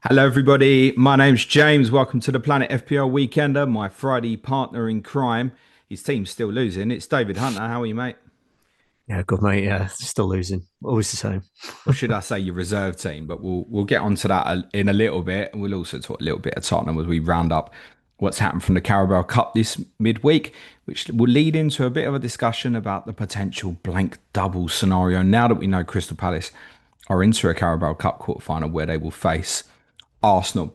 Hello, everybody. My name's James. Welcome to the Planet FPL Weekender, my Friday partner in crime. His team's still losing. It's David Hunter. How are you, mate? Yeah, good mate. Yeah, still losing. Always the same. Or should I say your reserve team? But we'll get onto that in a little bit, and we'll also talk a little bit of Tottenham as we round up what's happened from the Carabao Cup this midweek, which will lead into a bit of a discussion about the potential blank double scenario. Now that we know Crystal Palace are into a Carabao Cup quarter-final where they will face Arsenal.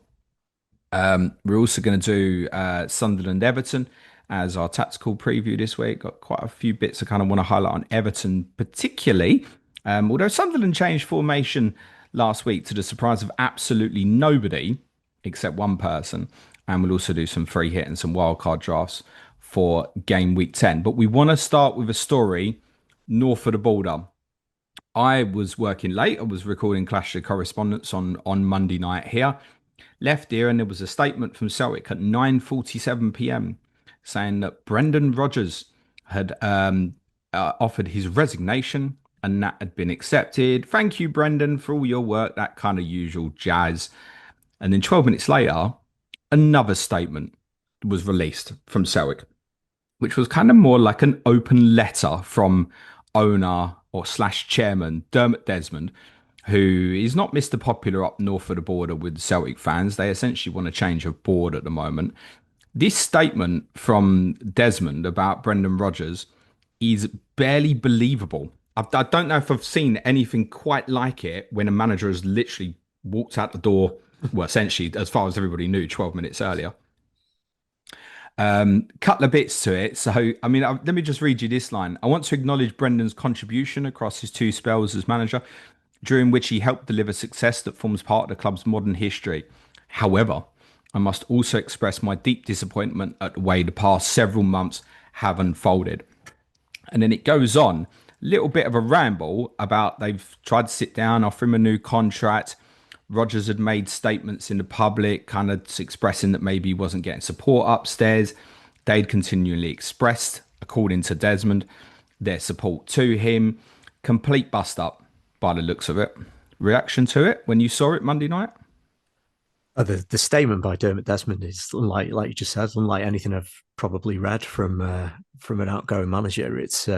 We're also going to do Sunderland Everton as our tactical preview this week. Got quite a few bits I kind of want to highlight on Everton, particularly. Although Sunderland changed formation last week to the surprise of absolutely nobody except one person. And we'll also do some free hit and some wildcard drafts for game week 10. But we want to start with a story north of the border. I was working late. I was recording Clash of Correspondence on Monday night here. Left here, and there was a statement from Celtic at 9:47 p.m. saying that Brendan Rodgers had offered his resignation, and that had been accepted. Thank you, Brendan, for all your work. That kind of usual jazz. And then 12 minutes later, another statement was released from Celtic, which was kind of more like an open letter from owner or slash chairman Dermot Desmond, who is not Mr. Popular up north of the border with Celtic fans. They essentially want to change of board at the moment. This statement from Desmond about Brendan Rodgers is barely believable. I don't know if I've seen anything quite like it when a manager has literally walked out the door, well, essentially, as far as everybody knew, 12 minutes earlier. Couple of bits to it. So, I mean, let me just read you this line. I want to acknowledge Brendan's contribution across his two spells as manager, during which he helped deliver success that forms part of the club's modern history. However, I must also express my deep disappointment at the way the past several months have unfolded. And then it goes on, a little bit of a ramble about they've tried to sit down, offer him a new contract. Rodgers had made statements in the public, kind of expressing that maybe he wasn't getting support upstairs. They'd continually expressed, according to Desmond, their support to him. Complete bust up by the looks of it. Reaction to it when you saw it Monday night? The statement by Dermot Desmond is unlike, like you just said, unlike anything I've probably read from an outgoing manager. It's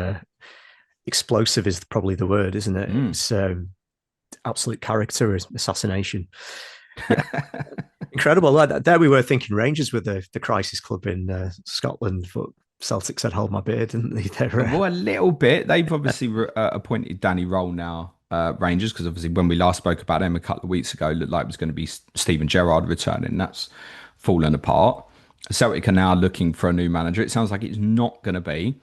explosive is probably the word, isn't it? Mm. It's absolute character assassination. Yeah, incredible. Like, there we were thinking Rangers were the crisis club in Scotland, but Celtic said, "Hold my beer," didn't they? Well, a little bit. They've obviously appointed Danny Roll now, Rangers, because obviously when we last spoke about them a couple of weeks ago, it looked like it was going to be Steven Gerrard returning. That's fallen apart. Celtic are now looking for a new manager. It sounds like it's not going to be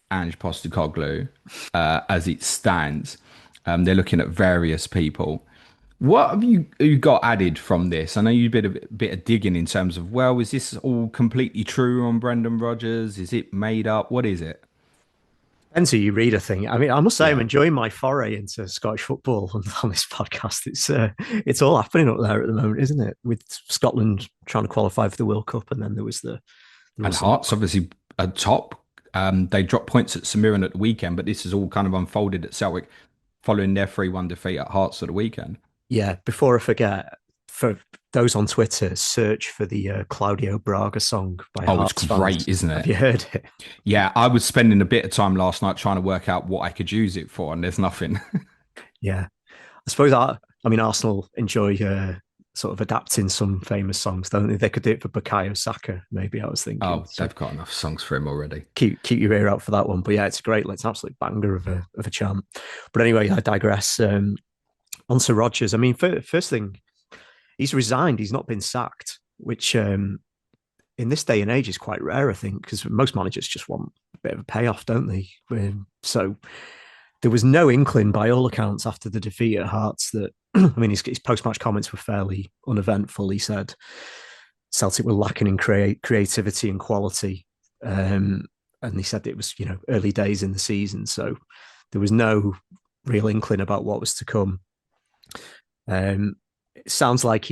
Ange Postecoglou as it stands. They're looking at various people. What have you got added from this? I know you did a bit of digging in terms of, well, is this all completely true on Brendan Rodgers? Is it made up? What is it? Depends who you read, I think. I mean, I must say, I'm Yeah. enjoying my foray into Scottish football on this podcast. It's all happening up there at the moment, isn't it? With Scotland trying to qualify for the World Cup, and then there And was some. Hearts obviously at top. They dropped points at St Mirren at the weekend, but this has all kind of unfolded at Celtic following their 3-1 defeat at Hearts at the weekend. Yeah, before I forget, for those on Twitter, search for the Claudio Braga song by Oh, it's Hearts great, fans. isn't Have it? you heard it? Yeah, I was spending a bit of time last night trying to work out what I could use it for, and there's nothing. Yeah, I suppose I mean Arsenal enjoy sort of adapting some famous songs, don't they? They could do it for Bukayo Saka, maybe. I was thinking. Oh, So they've got enough songs for him already. keep your ear out for that one. But yeah, it's great. It's an absolute banger of a chant. But anyway, I digress. On to Rodgers. I mean, first thing, he's resigned. He's not been sacked, which in this day and age is quite rare, I think, because most managers just want a bit of a payoff, don't they? So there was no inkling, by all accounts, after the defeat at Hearts that, I mean, his post-match comments were fairly uneventful. He said Celtic were lacking in creativity and quality. And he said it was, early days in the season. So there was no real inkling about what was to come. It sounds like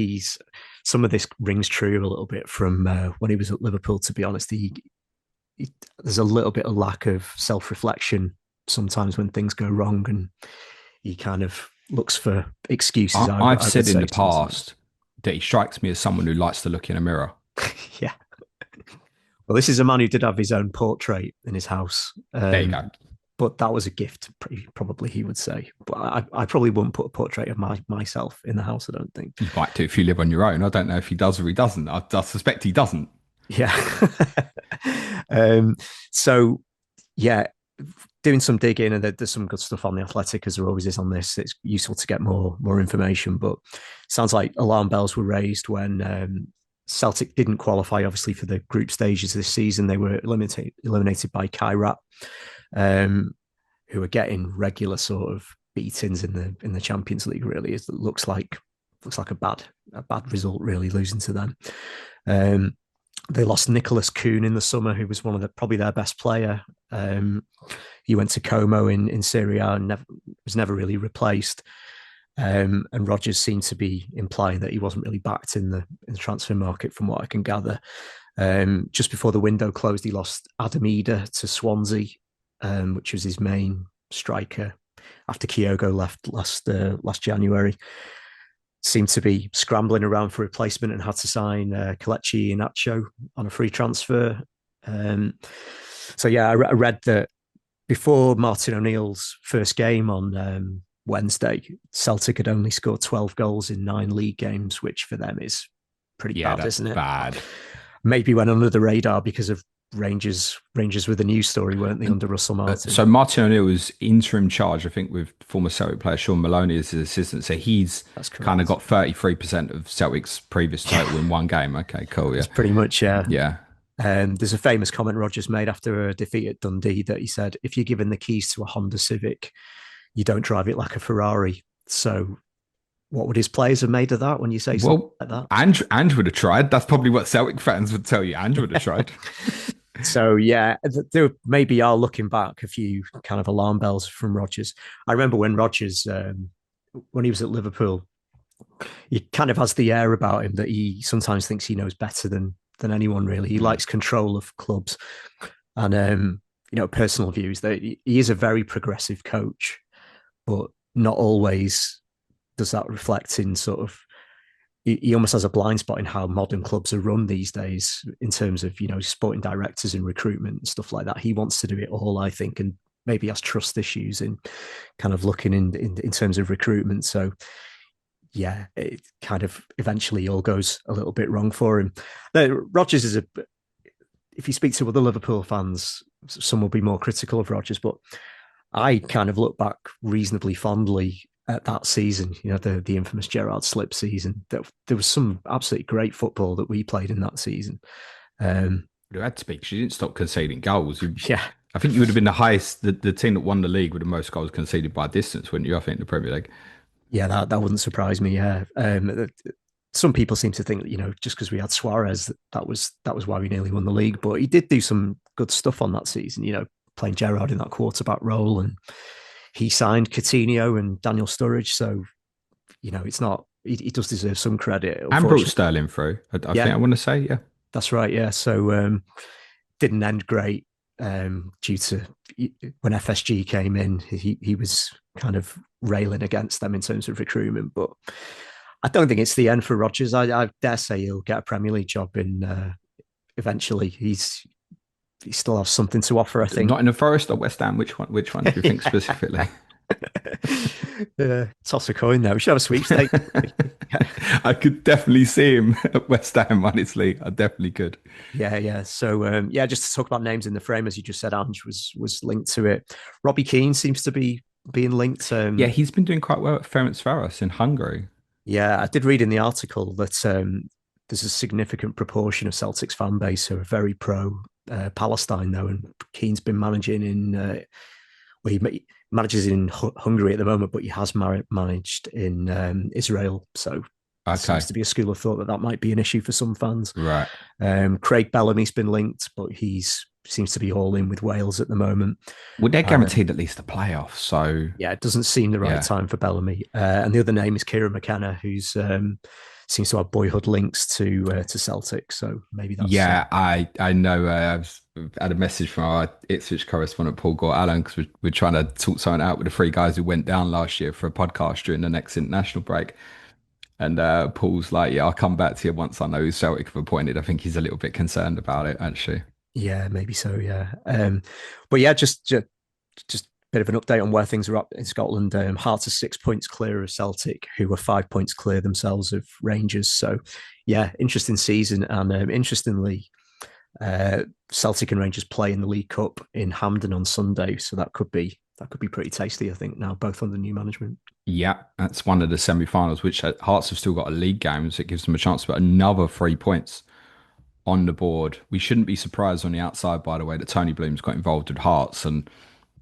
some of this rings true a little bit from when he was at Liverpool. To be honest, there's a little bit of lack of self-reflection sometimes when things go wrong, and he kind of looks for excuses. I've I would said in say the sometimes. past that he strikes me as someone who likes to look in a mirror. Yeah. Well, this is a man who did have his own portrait in his house. There you go. But that was a gift, probably he would say. But I probably wouldn't put a portrait of myself in the house, I don't think. You might do if you live on your own. I don't know if he does or he doesn't. I suspect he doesn't. Yeah. um, so, yeah, doing some digging, and there's some good stuff on the Athletic, as there always is on this. It's useful to get more information, but sounds like alarm bells were raised when Celtic didn't qualify, obviously, for the group stages this season. They were eliminated by Kairat, who are getting regular sort of beatings in the Champions League. Really, it looks like a bad result. Really, losing to them. They lost Nicholas Kuhn in the summer, who was one of probably their best player. He went to Como in Serie A and was never really replaced. And Rodgers seemed to be implying that he wasn't really backed in the transfer market, from what I can gather. Just before the window closed, he lost Adam Eder to Swansea, which was his main striker after Kyogo left last January. Seemed to be scrambling around for replacement and had to sign Kelechi Iheanacho on a free transfer. So yeah, I read that before Martin O'Neill's first game on Wednesday, Celtic had only scored 12 goals in 9 league games, which for them is pretty bad, isn't it? Bad. Maybe went under the radar because of Rangers were the news story, weren't they, under Russell Martin? So Martin O'Neill was interim charge, I think, with former Celtic player Sean Maloney as his assistant. So he's kind of got 33% of Celtic's previous total in one game. Okay, cool. Yeah. That's pretty much, yeah. Yeah. There's a famous comment Rodgers made after a defeat at Dundee that he said, if you're given the keys to a Honda Civic, you don't drive it like a Ferrari. So what would his players have made of that when you say something like that? Andrew would have tried. That's probably what Celtic fans would tell you. Andrew would have tried. So yeah, there maybe are, looking back, a few kind of alarm bells from Rodgers. I remember when Rodgers, when he was at Liverpool, he kind of has the air about him that he sometimes thinks he knows better than anyone. Really, he likes control of clubs, and personal views that he is a very progressive coach, but not always does that reflect in sort of. He almost has a blind spot in how modern clubs are run these days in terms of, sporting directors and recruitment and stuff like that. He wants to do it all, I think, and maybe has trust issues in kind of looking in terms of recruitment. So, yeah, it kind of eventually all goes a little bit wrong for him. Rodgers is if you speak to other Liverpool fans, some will be more critical of Rodgers, but I kind of look back reasonably fondly at that season, the infamous Gerrard slip season. There was some absolutely great football that we played in that season. You had to be, because you didn't stop conceding goals. Yeah. I think you would have been the highest, the team that won the league with the most goals conceded by distance, wouldn't you? I think, in the Premier League. Yeah, that wouldn't surprise me. Yeah. Some people seem to think that, just because we had Suarez, that was why we nearly won the league. But he did do some good stuff on that season, playing Gerrard in that quarterback role, and he signed Coutinho and Daniel Sturridge. So, it's not, he does deserve some credit. And brought Sterling through, I think I want to say, yeah. That's right, yeah. So didn't end great due to when FSG came in, he was kind of railing against them in terms of recruitment. But I don't think it's the end for Rodgers. I dare say he'll get a Premier League job in eventually. He still has something to offer, I think. Not in the Forest or West Ham. Which one do you think specifically? Toss a coin there. We should have a sweepstake. I could definitely see him at West Ham, honestly. I definitely could. Yeah. So, just to talk about names in the frame, as you just said, Ange was linked to it. Robbie Keane seems to be being linked. Yeah, he's been doing quite well at Ferencváros in Hungary. Yeah, I did read in the article that there's a significant proportion of Celtic's fan base who are very pro Palestine, though, and Keane's been managing in he manages in Hungary at the moment, but he has managed in Israel. So it seems to be a school of thought that might be an issue for some fans. Right. Craig Bellamy's been linked, but seems to be all in with Wales at the moment. Well, they're guaranteed at least a playoff, so yeah, it doesn't seem the right time for Bellamy. And the other name is Kieran McKenna, who's seems to have boyhood links to Celtic. So maybe that's I know. I've had a message from our Ipswich correspondent Paul Gore-Allen, because we're trying to sort something out with the 3 guys who went down last year for a podcast during the next international break. And Paul's like, yeah, I'll come back to you once I know who Celtic have appointed. I think he's a little bit concerned about it, actually. Yeah, maybe so. Yeah, but yeah, just a bit of an update on where things are up in Scotland. Hearts are 6 points clear of Celtic, who were 5 points clear themselves of Rangers. So, yeah, interesting season. And interestingly, Celtic and Rangers play in the League Cup in Hampden on Sunday. So that could be pretty tasty. I think now both under new management. Yeah, that's one of the semi-finals, which Hearts have still got a league game, so it gives them a chance to put another 3 points on the board. We shouldn't be surprised on the outside, by the way, that Tony Bloom's got involved with Hearts and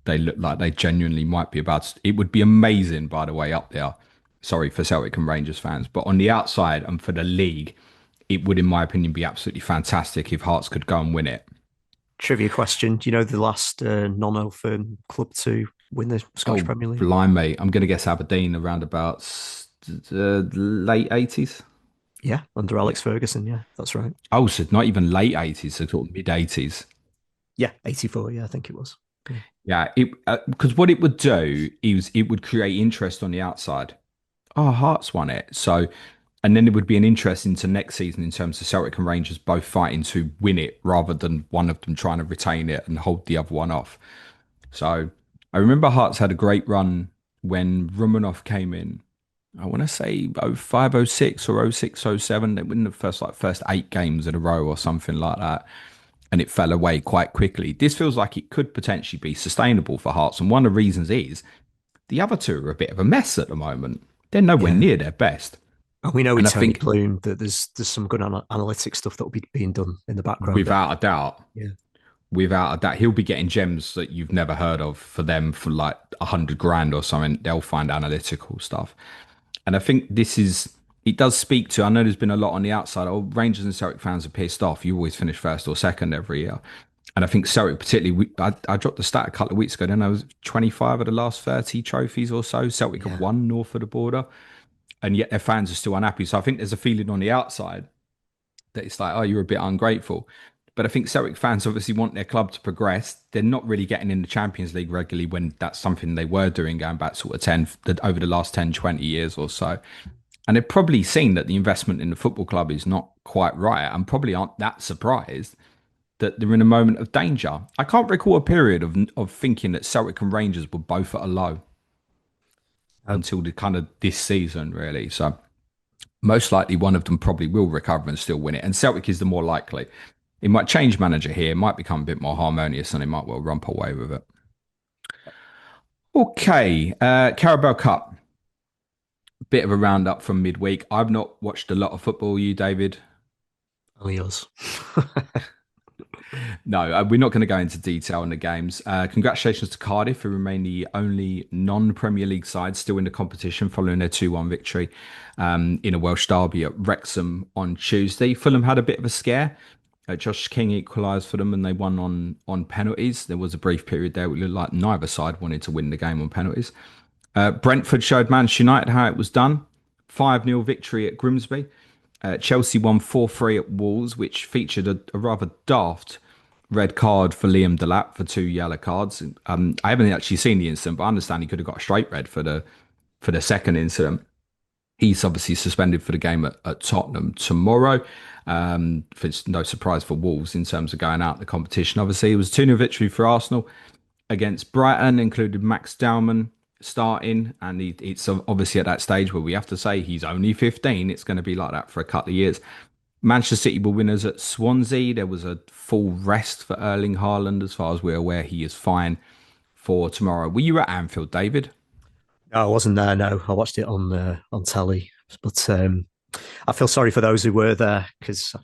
they look like they genuinely might be about to, it would be amazing, by the way, up there. Sorry for Celtic and Rangers fans, but on the outside and for the league, it would, in my opinion, be absolutely fantastic if Hearts could go and win it. Trivia question: do you know the last non-Open club to win the Scottish Oh, Premier League? blimey. I'm going to guess Aberdeen around about the late 80s. Yeah, under Alex Ferguson. Yeah, that's right. Oh, so not even late 80s, so sort of mid 80s. Yeah, 84. Yeah, I think it was. Yeah. Yeah, it because what it would do is it would create interest on the outside. Oh, Hearts won it. So, and then it would be an interest into next season in terms of Celtic and Rangers both fighting to win it rather than one of them trying to retain it and hold the other one off. So I remember Hearts had a great run when Romanov came in. I want to say 05, 06 or 06, 07. They win the first 8 games in a row or something like that. And it fell away quite quickly. This feels like it could potentially be sustainable for Hearts. And one of the reasons is the other two are a bit of a mess at the moment. They're nowhere Yeah. near their best. And we know with And I Tony think Bloom that there's some good analytic stuff that will be being done in the background. without a doubt, Yeah. without a doubt, he'll be getting gems that you've never heard of for them for like 100 grand or something. They'll find analytical stuff. And I think it does speak to, I know there's been a lot on the outside. Oh, Rangers and Celtic fans are pissed off. You always finish first or second every year. And I think Celtic, particularly, I dropped the stat a couple of weeks ago. Then I was 25 of the last 30 trophies or so. Celtic have Yeah. won north of the border, and yet their fans are still unhappy. So I think there's a feeling on the outside that it's like, oh, you're a bit ungrateful. But I think Celtic fans obviously want their club to progress. They're not really getting in the Champions League regularly when that's something they were doing going back sort of 10, over the last 10, 20 years or so. And they've probably seen that the investment in the football club is not quite right and probably aren't that surprised that they're in a moment of danger. I can't recall a period of thinking that Celtic and Rangers were both at a low Oh, until the kind of this season, really. So most likely one of them probably will recover and still win it. And Celtic is the more likely. It might change manager here, it might become a bit more harmonious and they might well romp away with it. Okay, Carabao Cup. Bit of a roundup from midweek. I've not watched a lot of football. You, David? only us. No, we're not going to go into detail on the games. Congratulations to Cardiff, who remain the only non-Premier League side still in the competition following their 2-1 victory in a Welsh derby at Wrexham on Tuesday. Fulham had a bit of a scare. Josh King equalised for them and they won on penalties. There was a brief period there where it looked like neither side wanted to win the game on penalties. Brentford showed Manchester United how it was done. 5-0 victory at Grimsby. Chelsea won 4-3 at Wolves, which featured a rather daft red card for Liam Delap for 2 yellow cards. I haven't actually seen the incident, but I understand he could have got a straight red for the second incident. He's obviously suspended for the game at Tottenham tomorrow. It's no surprise for Wolves in terms of going out the competition. Obviously, it was a 2-0 victory for Arsenal against Brighton, included Max Dowman starting. And it's obviously at that stage where we have to say he's only 15. It's going to be like that for a couple of years. Manchester City were winners at Swansea. There was a full rest for Erling Haaland. As far as we're aware, he is fine for tomorrow. Were you at Anfield, David? No, I wasn't there. No, I watched it on telly. But I feel sorry for those who were there because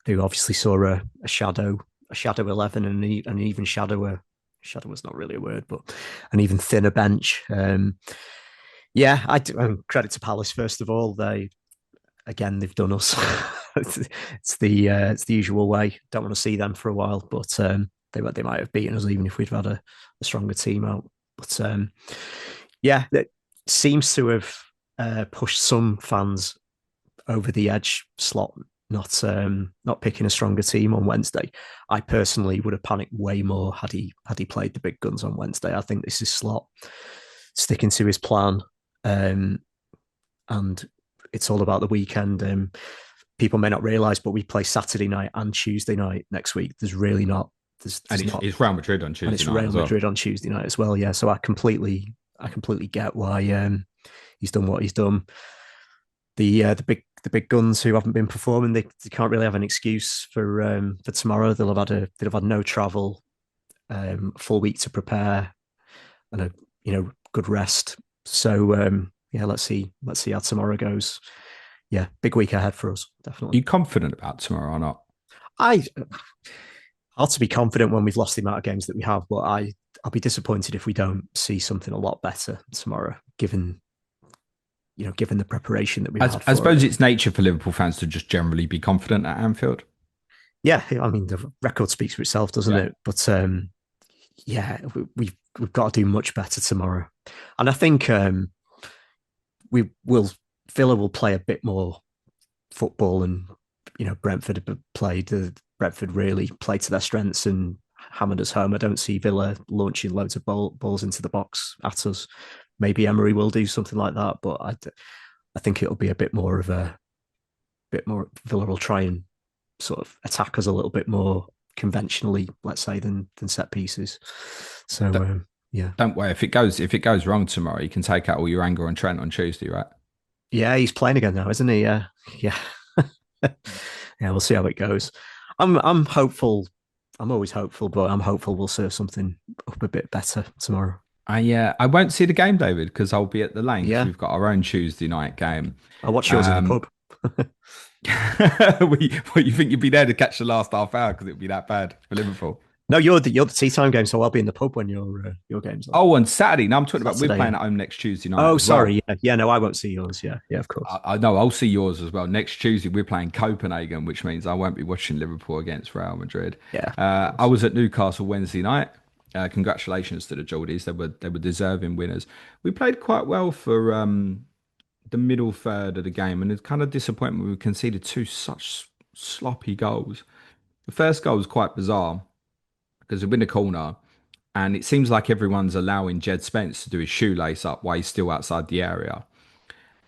they obviously saw a shadow 11, and an even shadow was not really a word, but an even thinner bench. Yeah, credit to Palace first of all. They've done us. It's the usual way. Don't want to see them for a while, but they might have beaten us even if we'd had a stronger team out. But yeah, it seems to have pushed some fans over the edge. Slot not picking a stronger team on Wednesday. I personally would have panicked way more had he played the big guns on Wednesday. I think this is Slot sticking to his plan, and it's all about the weekend. People may not realize, but we play Saturday night and Tuesday night next week. There's really not. And There's not, it's Real Madrid on and Tuesday it's night Real as well. Madrid on Tuesday night as well. Yeah, so I completely get why he's done what he's done. The big guns who haven't been performing, they can't really have an excuse for tomorrow. They'll have had no travel, full week to prepare, and a good rest. So yeah, let's see how tomorrow goes. Yeah, big week ahead for us, Are definitely. you confident about tomorrow or not? I Hard to be confident when we've lost the amount of games that we have, but I'll be disappointed if we don't see something a lot better tomorrow, given the preparation that we've had I for suppose it. it's nature for Liverpool fans to just generally be confident at Anfield. Yeah, I mean the record speaks for itself, doesn't Yeah. it? But yeah, we've got to do much better tomorrow, and I think we will Villa will play a bit more football, and Brentford have played. Brentford really played to their strengths and hammered us home. I don't see Villa launching loads of balls into the box at us. Maybe Emery will do something like that, but I think it'll be a bit more of a bit more. Villa will try and sort of attack us a little bit more conventionally, let's say, than set pieces. So Don't, yeah, don't worry. If it goes wrong tomorrow, you can take out all your anger on Trent on Tuesday, right? yeah, he's playing again now, isn't he? Yeah, yeah, yeah. We'll see how it goes. I'm hopeful. I'm always hopeful, but I'm hopeful we'll serve something up a bit better tomorrow. I won't see the game, David, because I'll be at the lane because Yeah, we've got our own Tuesday night game. I'll watch yours in the Um, pub. what, you think you'd be there to catch the last half hour because it'd be that bad for Liverpool? No, you're the tea time game, so I'll be in the pub when your game's on. Oh, on Saturday. No, I'm talking about we're Saturday, yeah. playing at home next Tuesday night Oh, as well. sorry. Yeah, yeah. No, I won't see yours. Yeah, yeah, of course. I know I'll see yours as well. Next Tuesday, we're playing Copenhagen, which means I won't be watching Liverpool against Real Madrid. Yeah, of I course. was at Newcastle Wednesday night. Congratulations to the Geordies. They were deserving winners. We played quite well for the middle third of the game, and it's kind of disappointment we conceded two such sloppy goals. The first goal was quite bizarre because we're in the corner, and it seems like everyone's allowing Jed Spence to do his shoelace up while he's still outside the area.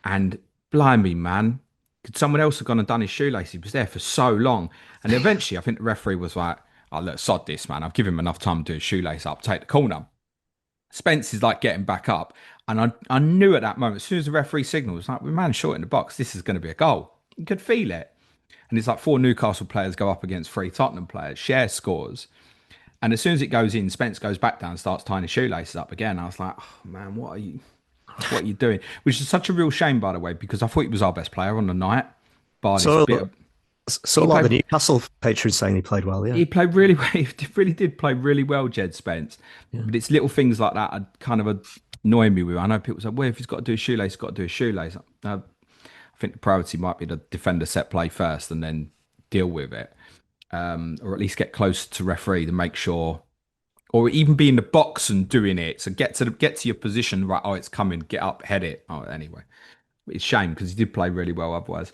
And blimey, man, could someone else have gone and done his shoelace? He was there for so long. And eventually, I think the referee was like, oh, look, sod this, man. I've given him enough time to do his shoelace up, take the corner. Spence is like getting back up. And I knew at that moment, as soon as the referee signaled, it's like, we're man short in the box. This is going to be a goal. You could feel it. And it's like four Newcastle players go up against three Tottenham players, share scores. And as soon as it goes in, Spence goes back down and starts tying his shoelaces up again. I was like, oh, man, what are you doing? Which is such a real shame, by the way, because I thought he was our best player on the night. Bar this So, bit of, so a he lot of the played Newcastle patrons saying he played well. Yeah, he played really well. He really did play really well, Jed Spence. yeah, But it's little things like that kind of annoy me with. I know people say, well, if he's got to do a shoelace, he's got to do a shoelace. I think the priority might be to defend a set play first and then deal with it, or at least get close to referee to make sure, or even be in the box and doing it. So get to your position, right? Oh, it's coming. Get up, head it. Oh, anyway, it's a shame because he did play really well otherwise.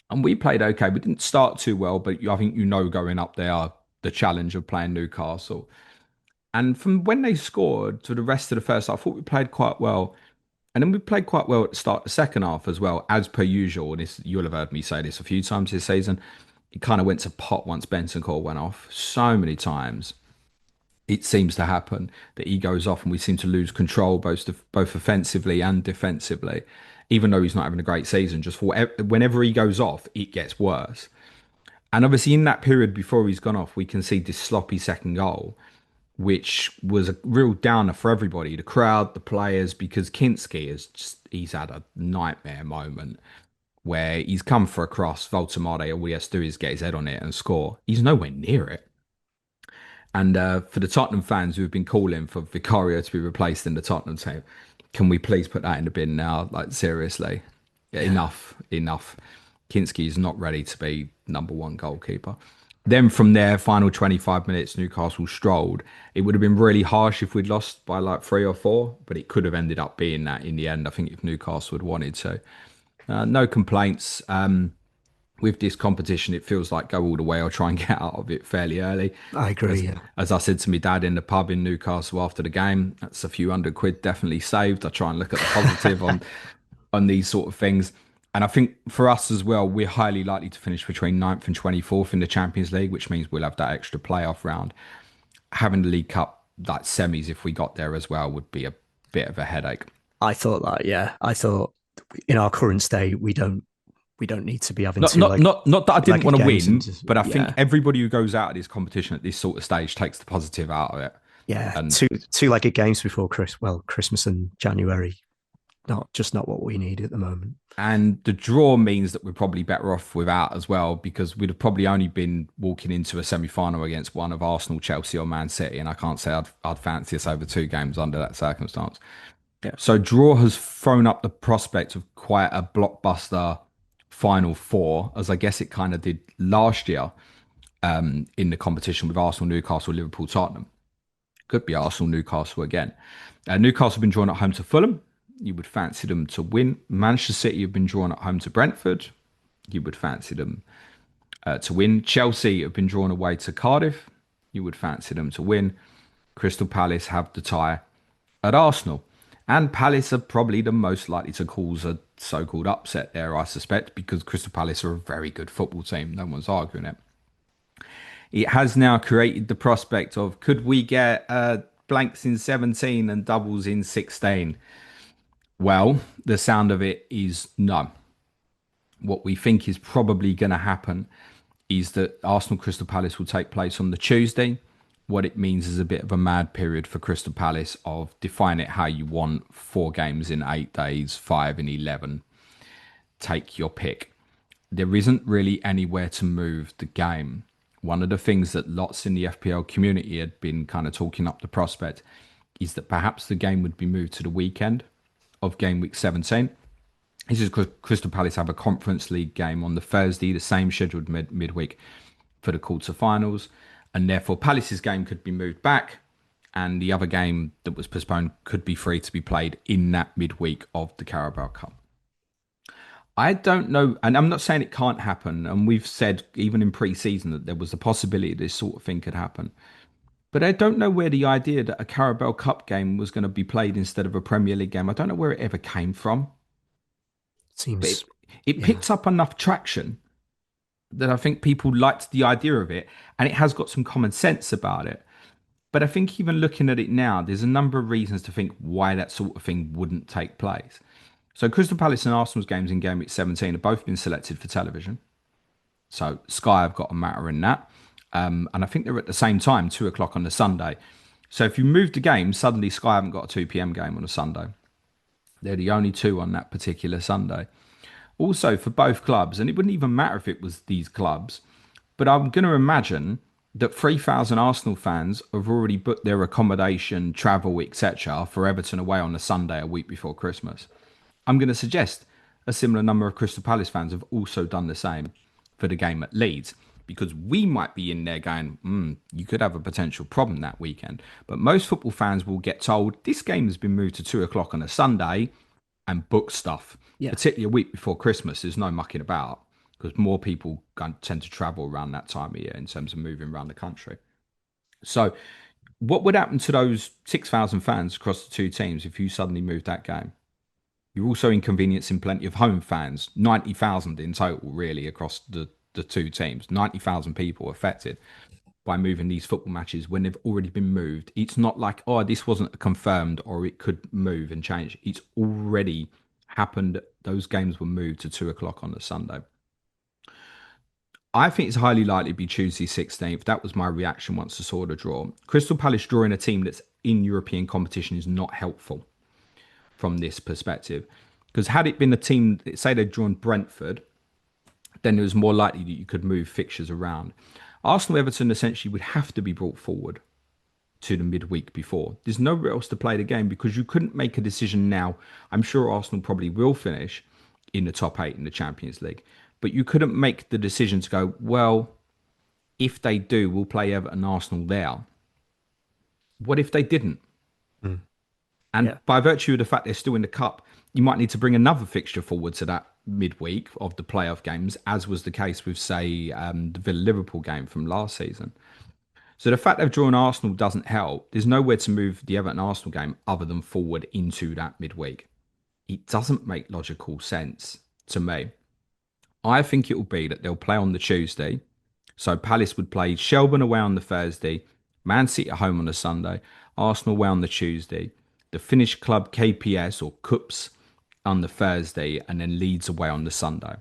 And we played okay. We didn't start too well, but I think going up there the challenge of playing Newcastle. And from when they scored to the rest of the first half, I thought we played quite well. And then we played quite well at the start of the second half as well, as per usual. And you'll have heard me say this a few times this season. It kind of went to pot once Benson Cole went off. So many times it seems to happen that he goes off and we seem to lose control both offensively and defensively. Even though he's not having a great season, just whenever he goes off, it gets worse. And obviously, in that period before he's gone off, we can see this sloppy second goal, which was a real downer for everybody, the crowd, the players, because Kinski he's had a nightmare moment where he's come for a cross, Voltamade, all he has to do is get his head on it and score. He's nowhere near it. And for the Tottenham fans who've been calling for Vicario to be replaced in the Tottenham team, can we please put that in the bin now? Like, seriously, yeah. enough. Kinski is not ready to be number one goalkeeper. Then from there, final 25 minutes, Newcastle strolled. It would have been really harsh if we'd lost by like three or four, but it could have ended up being that in the end. I think if Newcastle had wanted to. No complaints. With this competition, it feels like go all the way or try and get out of it fairly early. I agree. As, Yeah, as I said to my dad in the pub in Newcastle after the game, that's a few £100 definitely saved. I try and look at the positive on these sort of things. And I think for us as well, we're highly likely to finish between 9th and 24th in the Champions League, which means we'll have that extra playoff round. Having the League Cup, like semis, if we got there as well, would be a bit of a headache. I thought that, yeah. I thought in our current state, we don't need to be having Not, two not, not, not that I didn't legged want to games and win, just, but I think yeah. everybody who goes out of this competition at this sort of stage takes the positive out of it. Yeah, And two legged games before Christmas and January. Not what we need at the moment. And the draw means that we're probably better off without as well, because we'd have probably only been walking into a semi final against one of Arsenal, Chelsea, or Man City. And I can't say I'd fancy us over two games under that circumstance. Yeah. So, draw has thrown up the prospect of quite a blockbuster final four, as I guess it kind of did last year in the competition with Arsenal, Newcastle, Liverpool, Tottenham. Could be Arsenal, Newcastle again. Newcastle have been drawn at home to Fulham. You would fancy them to win. Manchester City have been drawn at home to Brentford. You would fancy them to win. Chelsea have been drawn away to Cardiff. You would fancy them to win. Crystal Palace have the tie at Arsenal. And Palace are probably the most likely to cause a so-called upset there, I suspect, because Crystal Palace are a very good football team. No one's arguing it. It has now created the prospect of, could we get blanks in 17 and doubles in 16? Well, the sound of it is no. What we think is probably going to happen is that Arsenal Crystal Palace will take place on the Tuesday. What it means is a bit of a mad period for Crystal Palace of define it how you want, 4 games in 8 days, 5 in 11. Take your pick. There isn't really anywhere to move the game. One of the things that lots in the FPL community had been kind of talking up the prospect is that perhaps the game would be moved to the weekend of game week 17. This is because Crystal Palace have a Conference League game on the Thursday, the same scheduled midweek for the quarterfinals, and therefore Palace's game could be moved back, and the other game that was postponed could be free to be played in that midweek of the Carabao Cup. I don't know, and I'm not saying it can't happen, and we've said even in pre-season that there was a possibility this sort of thing could happen. But I don't know where the idea that a Carabao Cup game was going to be played instead of a Premier League game, I don't know where it ever came from. But Seems, it yeah. picked up enough traction that I think people liked the idea of it, and it has got some common sense about it. But I think even looking at it now, there's a number of reasons to think why that sort of thing wouldn't take place. So Crystal Palace and Arsenal's games in game week 17 have both been selected for television. So Sky have got a matter in that. And I think they're at the same time, 2 o'clock on the Sunday. So if you move the game, suddenly Sky haven't got a 2 p.m. game on a Sunday. They're the only two on that particular Sunday. Also, for both clubs, and it wouldn't even matter if it was these clubs, but I'm going to imagine that 3,000 Arsenal fans have already booked their accommodation, travel, etc. for Everton away on a Sunday a week before Christmas. I'm going to suggest a similar number of Crystal Palace fans have also done the same for the game at Leeds, because we might be in there going, you could have a potential problem that weekend. But most football fans will get told this game has been moved to 2 o'clock on a Sunday and book stuff, Yeah. particularly a week before Christmas. There's no mucking about because more people tend to travel around that time of year in terms of moving around the country. So, what would happen to those 6,000 fans across the two teams if you suddenly moved that game? You're also inconveniencing plenty of home fans, 90,000 in total, really, across the two teams. 90,000 people affected by moving these football matches when they've already been moved. It's not like, oh, this wasn't confirmed or it could move and change. It's already happened. Those games were moved to 2 o'clock on the Sunday. I think it's highly likely to be Tuesday 16th. That was my reaction once I saw the draw. Crystal Palace drawing a team that's in European competition is not helpful from this perspective. Because had it been a team, say they'd drawn Brentford, then it was more likely that you could move fixtures around. Arsenal Everton essentially would have to be brought forward to the midweek before. There's nowhere else to play the game because you couldn't make a decision now. I'm sure Arsenal probably will finish in the top 8 in the Champions League, but you couldn't make the decision to go, well, if they do, we'll play Everton Arsenal there. What if they didn't? Mm. And Yeah. by virtue of the fact they're still in the cup, you might need to bring another fixture forward to that midweek of the playoff games, as was the case with, say, the Villa Liverpool game from last season. So the fact they've drawn Arsenal doesn't help. There's nowhere to move the Everton Arsenal game other than forward into that midweek. It doesn't make logical sense to me. I think it will be that they'll play on the Tuesday. So Palace would play Shelbourne away on the Thursday, Man City at home on the Sunday, Arsenal away on the Tuesday, the Finnish club KPS or Cups on the Thursday, and then Leeds away on the Sunday.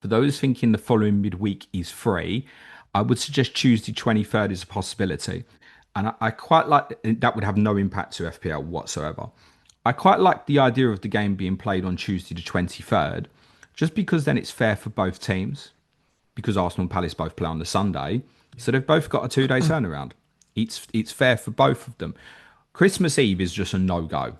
For those thinking the following midweek is free, I would suggest Tuesday 23rd is a possibility. And I quite like that would have no impact to FPL whatsoever. I quite like the idea of the game being played on Tuesday the 23rd, just because then it's fair for both teams, because Arsenal and Palace both play on the Sunday. So they've both got a 2 day turnaround. It's fair for both of them. Christmas Eve is just a no go.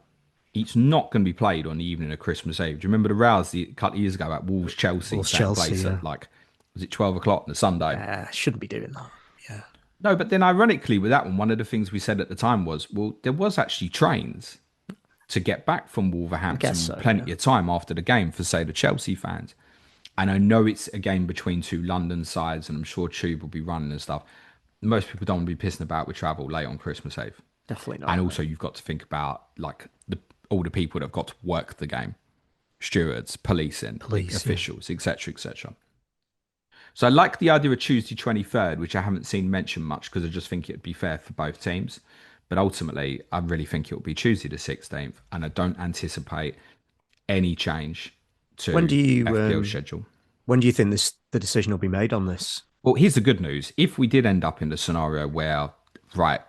It's not going to be played on the evening of Christmas Eve. Do you remember the rows a couple of years ago at Wolves Chelsea Wolves taking Chelsea, place yeah. at like, was it 12 o'clock on the Sunday? Shouldn't be doing that. Yeah, No, but then ironically with that one of the things we said at the time was, well, there was actually trains to get back from I guess Wolverhampton so. Yeah, plenty of time after the game for, say, the Chelsea fans. And I know it's a game between two London sides, and I'm sure Tube will be running and stuff. Most people don't want to be pissing about with travel late on Christmas Eve. definitely And not. No. also, you've got to think about like all the people that have got to work the game, stewards, policing, Police, yeah. officials, etc., etc. So I like the idea of Tuesday 23rd, which I haven't seen mentioned much because I just think it'd be fair for both teams. But ultimately, I really think it'll be Tuesday the 16th, and I don't anticipate any change When do to you FPL um, schedule. when do you think the decision will be made on this? Well, here's the good news. If we did end up in the scenario where, right,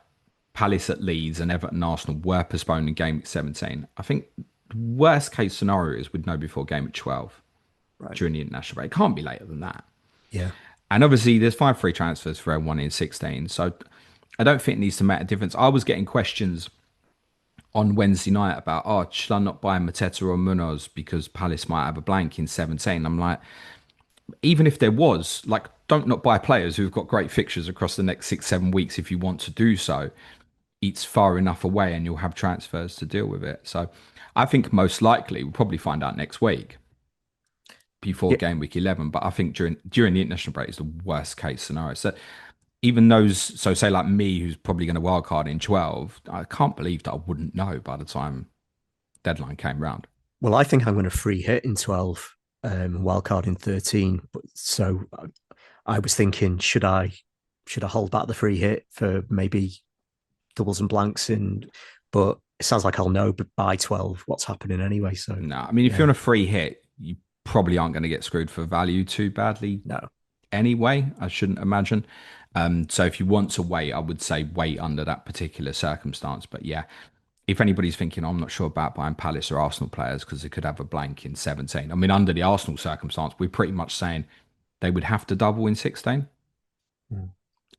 Palace at Leeds and Everton and Arsenal were postponed in game week 17, I think the worst case scenario is we'd know before game week 12 Right. during the international break. It can't be later than that. Yeah. And obviously, there's 5 free transfers for everyone in 16. So I don't think it needs to make a difference. I was getting questions on Wednesday night about, oh, should I not buy Mateta or Munoz because Palace might have a blank in 17? I'm like, even if there was, like, don't not buy players who've got great fixtures across the next 6, 7 weeks if you want to do so. It's far enough away and you'll have transfers to deal with it. So I think most likely we'll probably find out next week before Yeah. game week 11. But I think during the international break is the worst case scenario. So even those, so say like me, who's probably going to wildcard in 12, I can't believe that I wouldn't know by the time deadline came round. Well, I think I'm going to free hit in 12, wildcard in 13. But so I was thinking, should I hold back the free hit for maybe doubles and blanks in? But it sounds like I'll know by 12 what's happening anyway. So No, I mean, if you're yeah, on a free hit, you probably aren't going to get screwed for value too badly no, anyway, I shouldn't imagine. So if you want to wait, I would say wait under that particular circumstance. But yeah, if anybody's thinking, I'm not sure about buying Palace or Arsenal players because they could have a blank in 17. I mean, under the Arsenal circumstance, we're pretty much saying they would have to double in 16 Mm.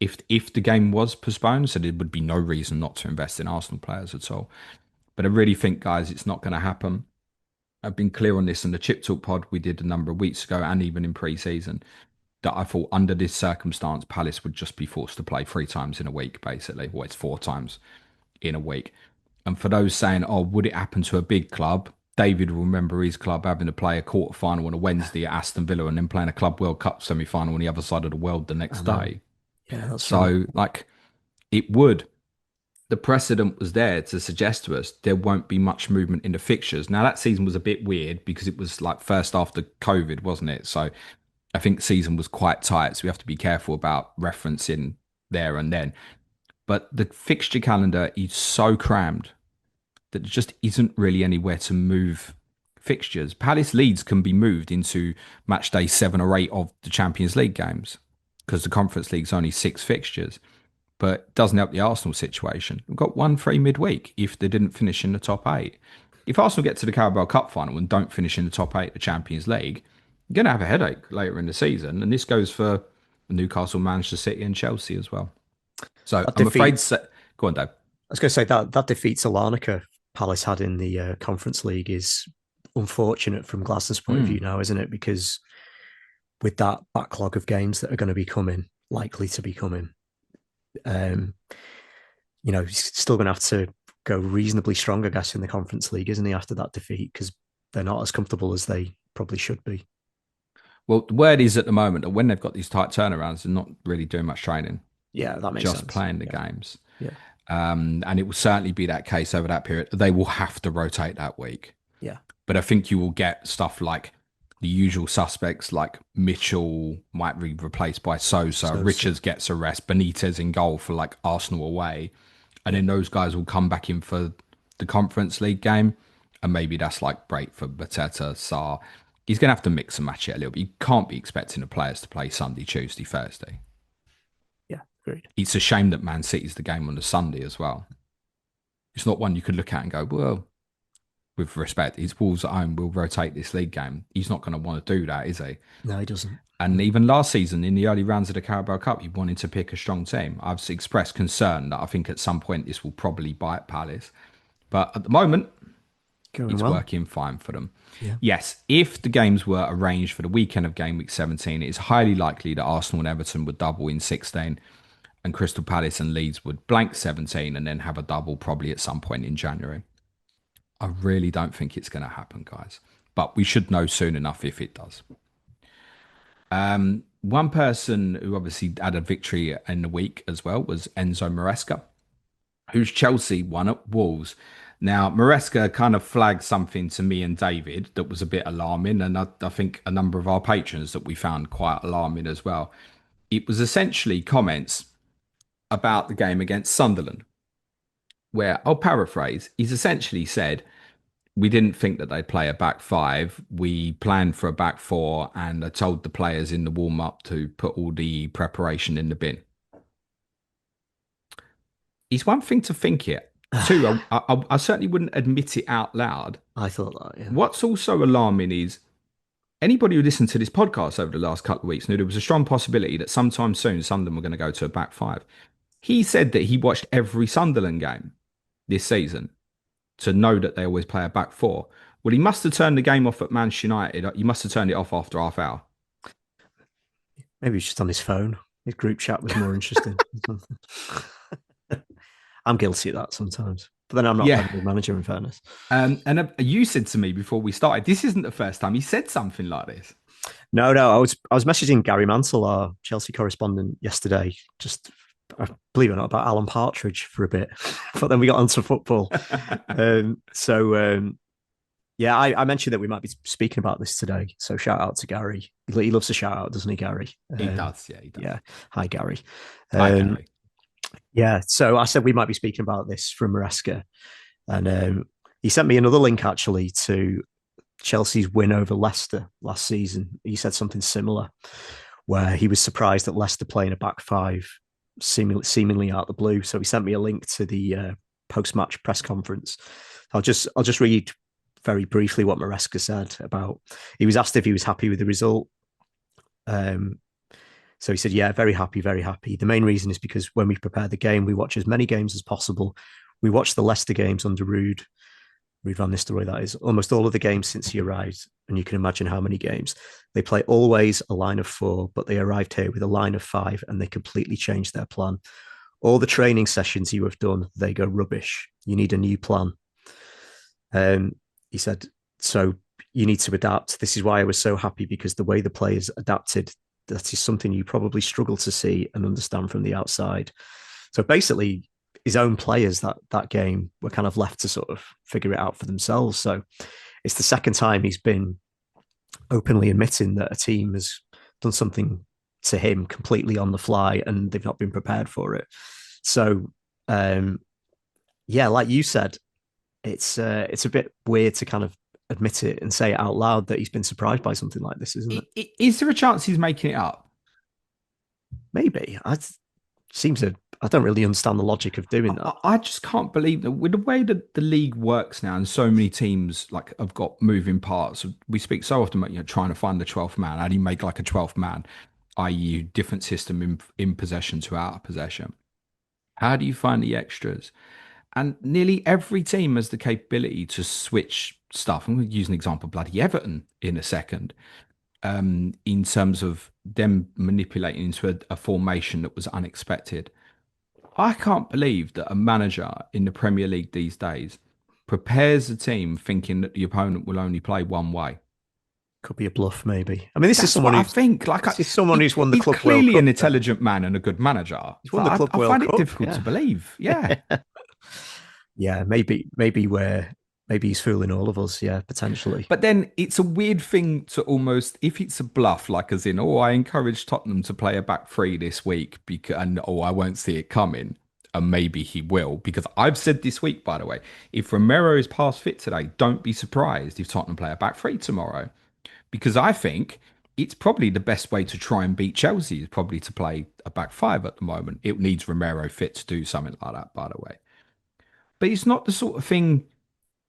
if the game was postponed. So there would be no reason not to invest in Arsenal players at all. But I really think, guys, it's not going to happen. I've been clear on this in the Chip Talk pod we did a number of weeks ago and even in pre-season that I thought under this circumstance, Palace would just be forced to play 3 times in a week, basically. Well, it's 4 times in a week. And for those saying, oh, would it happen to a big club? David will remember his club having to play a quarter final on a Wednesday at Aston Villa and then playing a Club World Cup semi final on the other side of the world the I next know. day. Yeah, that's right. So, like, it would. The precedent was there to suggest to us there won't be much movement in the fixtures. Now, that season was a bit weird because it was like first after COVID, wasn't it? So I think season was quite tight. So we have to be careful about referencing there and then. But the fixture calendar is so crammed that there just isn't really anywhere to move fixtures. Palace Leeds can be moved into match day 7 or 8 of the Champions League games because the Conference League's only 6 fixtures, but it doesn't help the Arsenal situation. We've got 1 free midweek if they didn't finish in the top 8. If Arsenal get to the Carabao Cup final and don't finish in the top 8 of the Champions League, you're going to have a headache later in the season. And this goes for Newcastle, Manchester City, and Chelsea as well. So That I'm afraid. defeat. Go on, Dave. I was going to say that defeat to Larnaca Palace had in the Conference League is unfortunate from Glaston's point of view Mm. now, isn't it? Because with that backlog of games that are going to be coming, likely to be coming, um, he's still going to have to go reasonably strong, I guess, in the Conference League, isn't he? After that defeat, because they're not as comfortable as they probably should be. Well, the word is at the moment that when they've got these tight turnarounds, they're not really doing much training, Yeah, that makes just sense. playing the Yeah, games. yeah, And it will certainly be that case over that period. They will have to rotate that week. yeah. But I think you will get stuff like the usual suspects like Mitchell might be replaced by Sosa, So, so Richards gets a rest, Benitez in goal for like Arsenal away, and yeah, then those guys will come back in for the Conference League game, and maybe that's like break for Mateta, Sarr. He's going to have to mix and match it a little bit. You can't be expecting the players to play Sunday, Tuesday, Thursday. yeah, agreed. It's a shame that Man City's the game on the Sunday as well. It's not one you could look at and go, well, with respect, it's Wolves at home. We'll rotate this league game. He's not going to want to do that, is he? No, he doesn't. And even last season, in the early rounds of the Carabao Cup, he wanted to pick a strong team. I've expressed concern that I think at some point this will probably bite Palace. But at the moment, Going it's well. working fine for them. Yeah. Yes, if the games were arranged for the weekend of game week 17, it's highly likely that Arsenal and Everton would double in 16 and Crystal Palace and Leeds would blank 17 and then have a double probably at some point in January. I really don't think it's going to happen, guys. But we should know soon enough if it does. One person who obviously had a victory in the week as well was Enzo Maresca, whose Chelsea won at Wolves. Now, Maresca kind of flagged something to me and David that was a bit alarming, and I think a number of our patrons that we found quite alarming as well. It was essentially comments about the game against Sunderland, where I'll paraphrase, he's essentially said, we didn't think that they'd play a back five. We planned for a back four, and I told the players in the warm up to put all the preparation in the bin. It's one thing to think it. Two, I certainly wouldn't admit it out loud. I thought that, yeah. What's also alarming is anybody who listened to this podcast over the last couple of weeks knew there was a strong possibility that sometime soon Sunderland were going to go to a back five. He said that he watched every Sunderland game this season to know that they always play a back four. Well, he must have turned the game off at Manchester United. He must have turned it off after half hour. Maybe he's just on his phone. His group chat was more interesting. I'm guilty of that sometimes. But then I'm not Yeah. a manager, in fairness. You said to me before we started, this isn't the first time he said something like this. No, no. I was messaging Gary Mantle, our Chelsea correspondent, yesterday, just believe it or not, about Alan Partridge for a bit. But then we got onto football. Yeah, I mentioned that we might be speaking about this today. So shout out to Gary. He loves a shout out, doesn't he, Gary? He does, yeah, he does. Yeah. Hi, Gary. Hi, Gary. Yeah, so I said we might be speaking about this from Maresca. And he sent me another link, actually, to Chelsea's win over Leicester last season. He said something similar, where he was surprised that Leicester playing a back five seemingly out of the blue. So he sent me a link to the post-match press conference. I'll just read very briefly what Maresca said about. He was asked if he was happy with the result. So he said, yeah, very happy, very happy. The main reason is because when we prepare the game, we watch as many games as possible. We watched the Leicester games under Ruud Van Nistelrooy, that is, almost all of the games since he arrived. And you can imagine how many games. They play always a line of four, but they arrived here with a line of five and they completely changed their plan. All the training sessions you have done, they go rubbish. You need a new plan. He said, so you need to adapt. This is why I was so happy, because the way the players adapted, that is something you probably struggle to see and understand from the outside. So basically, his own players that game were kind of left to sort of figure it out for themselves. So it's the second time he's been openly admitting that a team has done something to him completely on the fly and they've not been prepared for it. So yeah, like you said, it's a bit weird to kind of admit it and say it out loud that he's been surprised by something like this, isn't it? Is there a chance he's making it up? Maybe. I don't really understand the logic of doing that. I just can't believe that with the way that the league works now, and so many teams like have got moving parts. We speak so often about trying to find the 12th man. How do you make like a 12th man, i.e., different system in possession to out of possession? How do you find the extras? And nearly every team has the capability to switch stuff. I'm going to use an example, bloody Everton in a second, in terms of them manipulating into a formation that was unexpected. I can't believe that a manager in the Premier League these days prepares a team thinking that the opponent will only play one way. Could be a bluff, maybe. I mean, this is That's someone what I who's think. Like, this is someone who's won the he's Club clearly World Cup. an intelligent man and a good manager. He's won the Club I World find Cup. it difficult to believe. Yeah. Yeah, maybe where Maybe he's fooling all of us. Yeah, potentially. But then it's a weird thing to almost, if it's a bluff, like as in, oh, I encourage Tottenham to play a back three this week because, and oh, I won't see it coming. And maybe he will, because I've said this week, by the way, if Romero is past fit today, don't be surprised if Tottenham play a back three tomorrow. Because I think it's probably the best way to try and beat Chelsea is probably to play a back five at the moment. It needs Romero fit to do something like that, by the way. But it's not the sort of thing,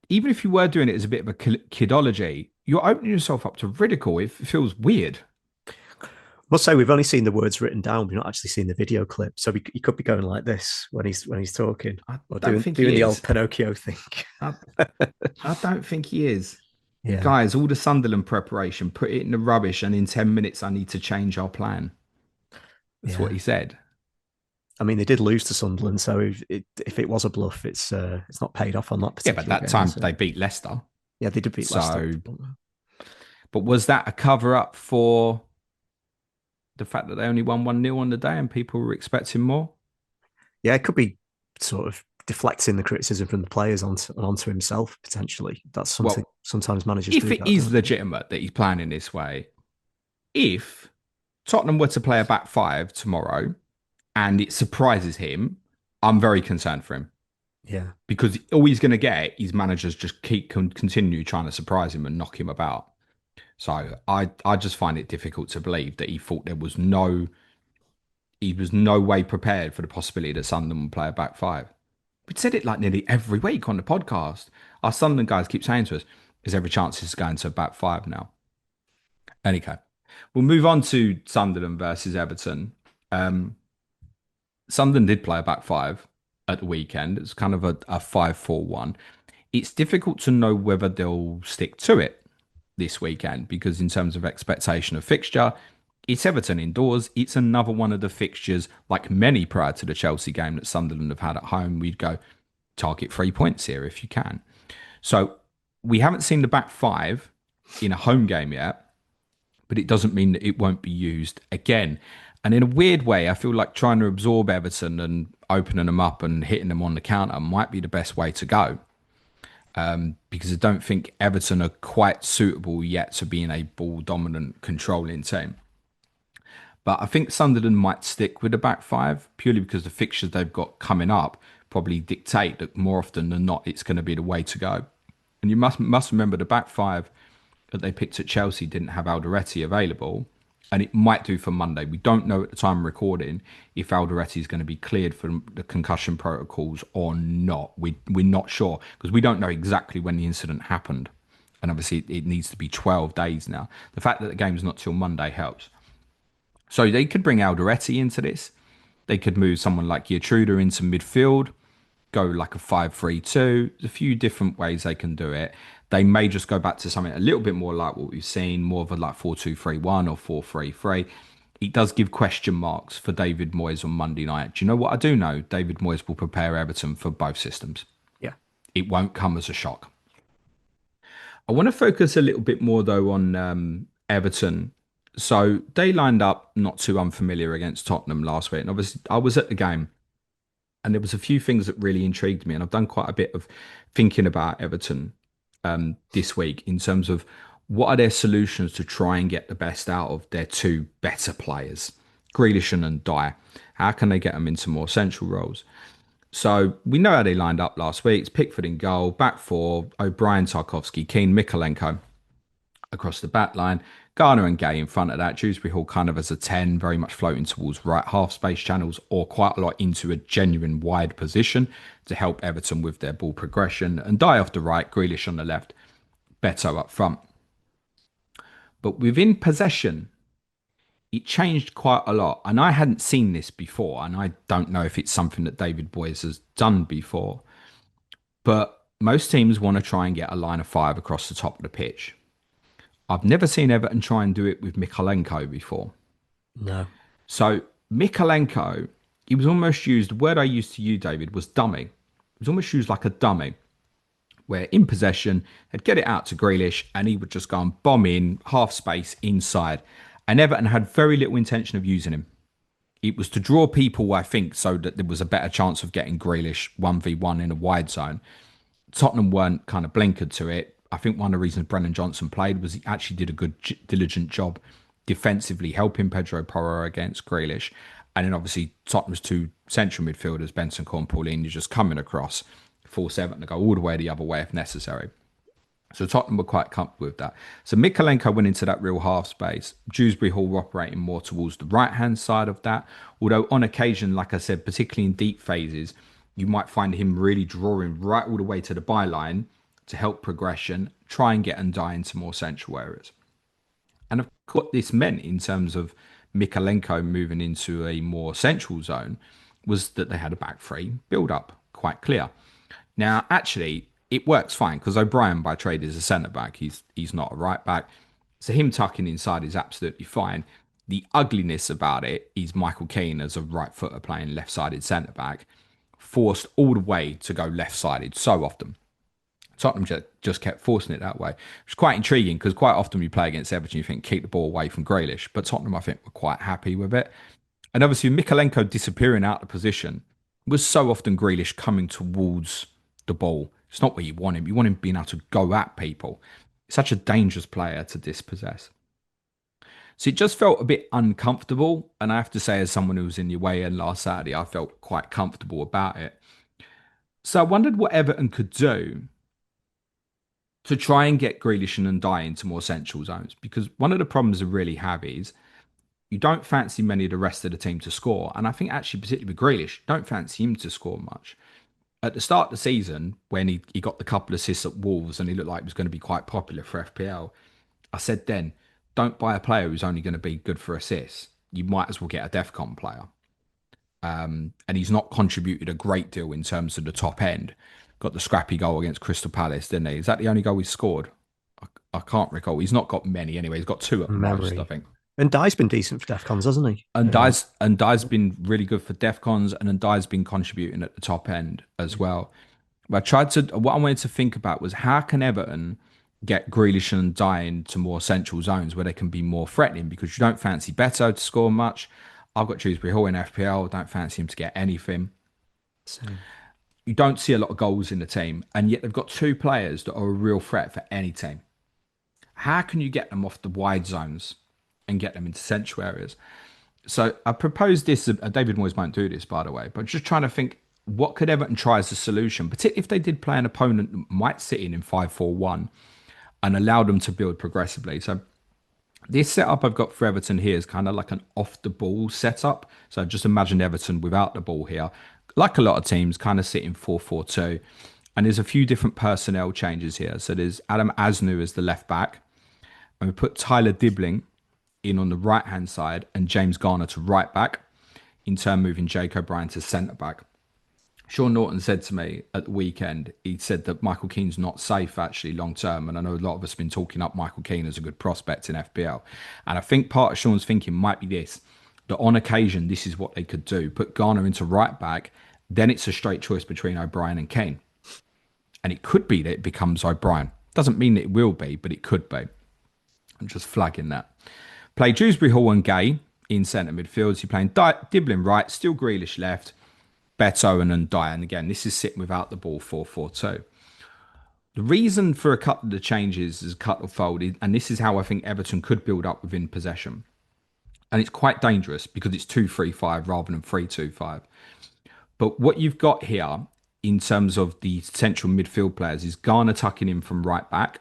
even if you were doing it as a bit of a kidology, you're opening yourself up to ridicule. It feels weird. Must say we've only seen the words written down. We've not actually seen the video clip, so he could be going like this when he's talking, I or don't doing think doing he the old is. Pinocchio thing. I, I don't think he is. Yeah, Guys, all the Sunderland preparation, put it in the rubbish, and in 10 minutes, I need to change our plan. That's what yeah. he said. I mean, they did lose to Sunderland, so if it was a bluff, it's not paid off on that Yeah, but particular that game, time is it? they beat Leicester. Yeah, they did beat Leicester. So, but was that a cover up for the fact that they only won 1-0 on the day and people were expecting more? Yeah, it could be sort of deflecting the criticism from the players onto himself potentially. That's something Well, sometimes managers if do it that, is don't they? legitimate that he's playing in this way, if Tottenham were to play a back five tomorrow and it surprises him, I'm very concerned for him Yeah, because all he's going to get is managers just continue trying to surprise him and knock him about. So I just find it difficult to believe that he thought he was no way prepared for the possibility that Sunderland would play a back five. We'd said it like nearly every week on the podcast. Our Sunderland guys keep saying to us, "There's every chance this is going to a back five now." Anyway, we'll move on to Sunderland versus Everton. Um, Sunderland did play a back five at the weekend. It's kind of a 5-4-1. It's difficult to know whether they'll stick to it this weekend because, in terms of expectation of fixture, it's Everton indoors. It's another one of the fixtures, like many prior to the Chelsea game that Sunderland have had at home. We'd go target 3 points here if you can. So we haven't seen the back five in a home game yet, but it doesn't mean that it won't be used again. And in a weird way, I feel like trying to absorb Everton and opening them up and hitting them on the counter might be the best way to go. Because I don't think Everton are quite suitable yet to being a ball dominant controlling team. But I think Sunderland might stick with the back five purely because the fixtures they've got coming up probably dictate that more often than not it's going to be the way to go. And you must remember the back five that they picked at Chelsea didn't have Alderete available, and it might do for Monday. We don't know at the time of recording if Alderete is going to be cleared for the concussion protocols or not. We're not sure because we don't know exactly when the incident happened. And obviously it needs to be 12 days now. The fact that the game's not till Monday helps. So they could bring Alderete into this. They could move someone like Gertruda into midfield, go like a 5-3-2. There's a few different ways they can do it. They may just go back to something a little bit more like what we've seen, more of a like 4-2-3-1 or 4-3-3. It does give question marks for David Moyes on Monday night. Do you know what I do know? David Moyes will prepare Everton for both systems. yeah, It won't come as a shock. I want to focus a little bit more though on Everton. So they lined up not too unfamiliar against Tottenham last week, and obviously I was at the game, and there was a few things that really intrigued me, and I've done quite a bit of thinking about Everton this week in terms of what are their solutions to try and get the best out of their two better players, Grealish and Dyer. How can they get them into more central roles? So we know how they lined up last week. It's Pickford in goal, back four, O'Brien, Tarkovsky, Keane, Mikolenko across the back line. Garner and Gay in front of that. Dewsbury Hall kind of as a 10, very much floating towards right half space channels or quite a lot into a genuine wide position to help Everton with their ball progression. And Dye off the right, Grealish on the left, Beto up front. But within possession, it changed quite a lot. And I hadn't seen this before. And I don't know if it's something that David Boyes has done before. But most teams want to try and get a line of five across the top of the pitch. I've never seen Everton try and do it with Mikolenko before. no, So Mikolenko, he was almost used, the word I used to you, David, was dummy. He was almost used like a dummy, where in possession, they'd get it out to Grealish and he would just go and bomb in, half space, inside. And Everton had very little intention of using him. It was to draw people, I think, so that there was a better chance of getting Grealish 1v1 in a wide zone. Tottenham weren't kind of blinkered to it. I think one of the reasons Brennan Johnson played was he actually did a good, diligent job defensively, helping Pedro Porro against Grealish. And then obviously Tottenham's two central midfielders, Benson and Pauline, just coming across, force Everton to go all the way the other way if necessary. So Tottenham were quite comfortable with that. So Mikalenko went into that real half space. Dewsbury Hall were operating more towards the right hand side of that. Although on occasion, like I said, particularly in deep phases, you might find him really drawing right all the way to the byline to help progression, try and get Ndai into more central areas. And of course, what this meant in terms of Mikalenko moving into a more central zone was that they had a back three build up, quite clear. Now, actually, it works fine because O'Brien by trade is a centre back. He's not a right back. So him tucking inside is absolutely fine. The ugliness about it is Michael Keane as a right footer playing left sided centre back, forced all the way to go left sided so often. Tottenham just kept forcing it that way, which is quite intriguing because quite often you play against Everton, you think keep the ball away from Grealish, but Tottenham, I think, were quite happy with it. And obviously, Mikalenko disappearing out of position was so often Grealish coming towards the ball. It's not where you want him. You want him being able to go at people. Such a dangerous player to dispossess. So it just felt a bit uncomfortable. And I have to say, as someone who was in the away end last Saturday, I felt quite comfortable about it. So I wondered what Everton could do to try and get Grealish and Ndiaye into more central zones. Because one of the problems they really have is you don't fancy many of the rest of the team to score. And I think actually, particularly with Grealish, don't fancy him to score much. At the start of the season, when he got the couple of assists at Wolves and he looked like he was going to be quite popular for FPL, I said then, don't buy a player who's only going to be good for assists. You might as well get a DEFCON player. And he's not contributed a great deal in terms of the top end. Got the scrappy goal against Crystal Palace, didn't he? Is that the only goal he scored? I can't recall. He's not got many anyway. He's got two at the most, I Memory. think. And Dye's been decent for Defcons, hasn't he? And Dye's been really good for Defcons, and Dye's been contributing at the top end as well. But what I wanted to think about was how can Everton get Grealish and Dye into more central zones where they can be more threatening because you don't fancy Beto to score much. I've got Dewsbury Hall in FPL, don't fancy him to get anything. Same. You don't see a lot of goals in the team, and yet they've got two players that are a real threat for any team. How can you get them off the wide zones and get them into central areas? So I proposed this. David Moyes won't do this, by the way, but just trying to think what could Everton try as a solution, particularly if they did play an opponent that might sit in 5-4-1 and allow them to build progressively. So this setup I've got for Everton here is kind of like an off the ball setup. So just imagine Everton without the ball here. Like a lot of teams, kind of sitting 4-4-2. And there's a few different personnel changes here. So there's Adam Asnu as the left back. And we put Tyler Dibbling in on the right hand side and James Garner to right back, in turn moving Jake O'Brien to centre back. Sean Norton said to me at the weekend, he said that Michael Keane's not safe actually long term. And I know a lot of us have been talking up Michael Keane as a good prospect in FPL. And I think part of Sean's thinking might be this, that on occasion, this is what they could do. Put Garner into right back, then it's a straight choice between O'Brien and Keane. And it could be that it becomes O'Brien. Doesn't mean that it will be, but it could be. I'm just flagging that. Play Dewsbury Hall and Gay in centre midfield. You're playing Dibbling right, still Grealish left, Beto and Ndiaye. And again, this is sitting without the ball 4-4-2. The reason for a couple of the changes is cut or fold, and this is how I think Everton could build up within possession. And it's quite dangerous because it's 2-3-5 rather than 3-2-5. But what you've got here in terms of the central midfield players is Garner tucking in from right back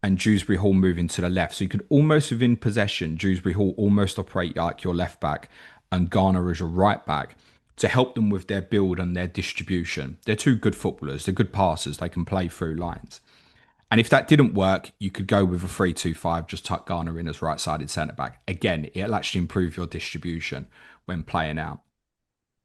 and Dewsbury Hall moving to the left. So you could almost, within possession, Dewsbury Hall almost operate like your left back and Garner as your right back to help them with their build and their distribution. They're two good footballers. They're good passers. They can play through lines. And if that didn't work, you could go with a 3-2-5, just tuck Garner in as right-sided centre-back. Again, it'll actually improve your distribution when playing out.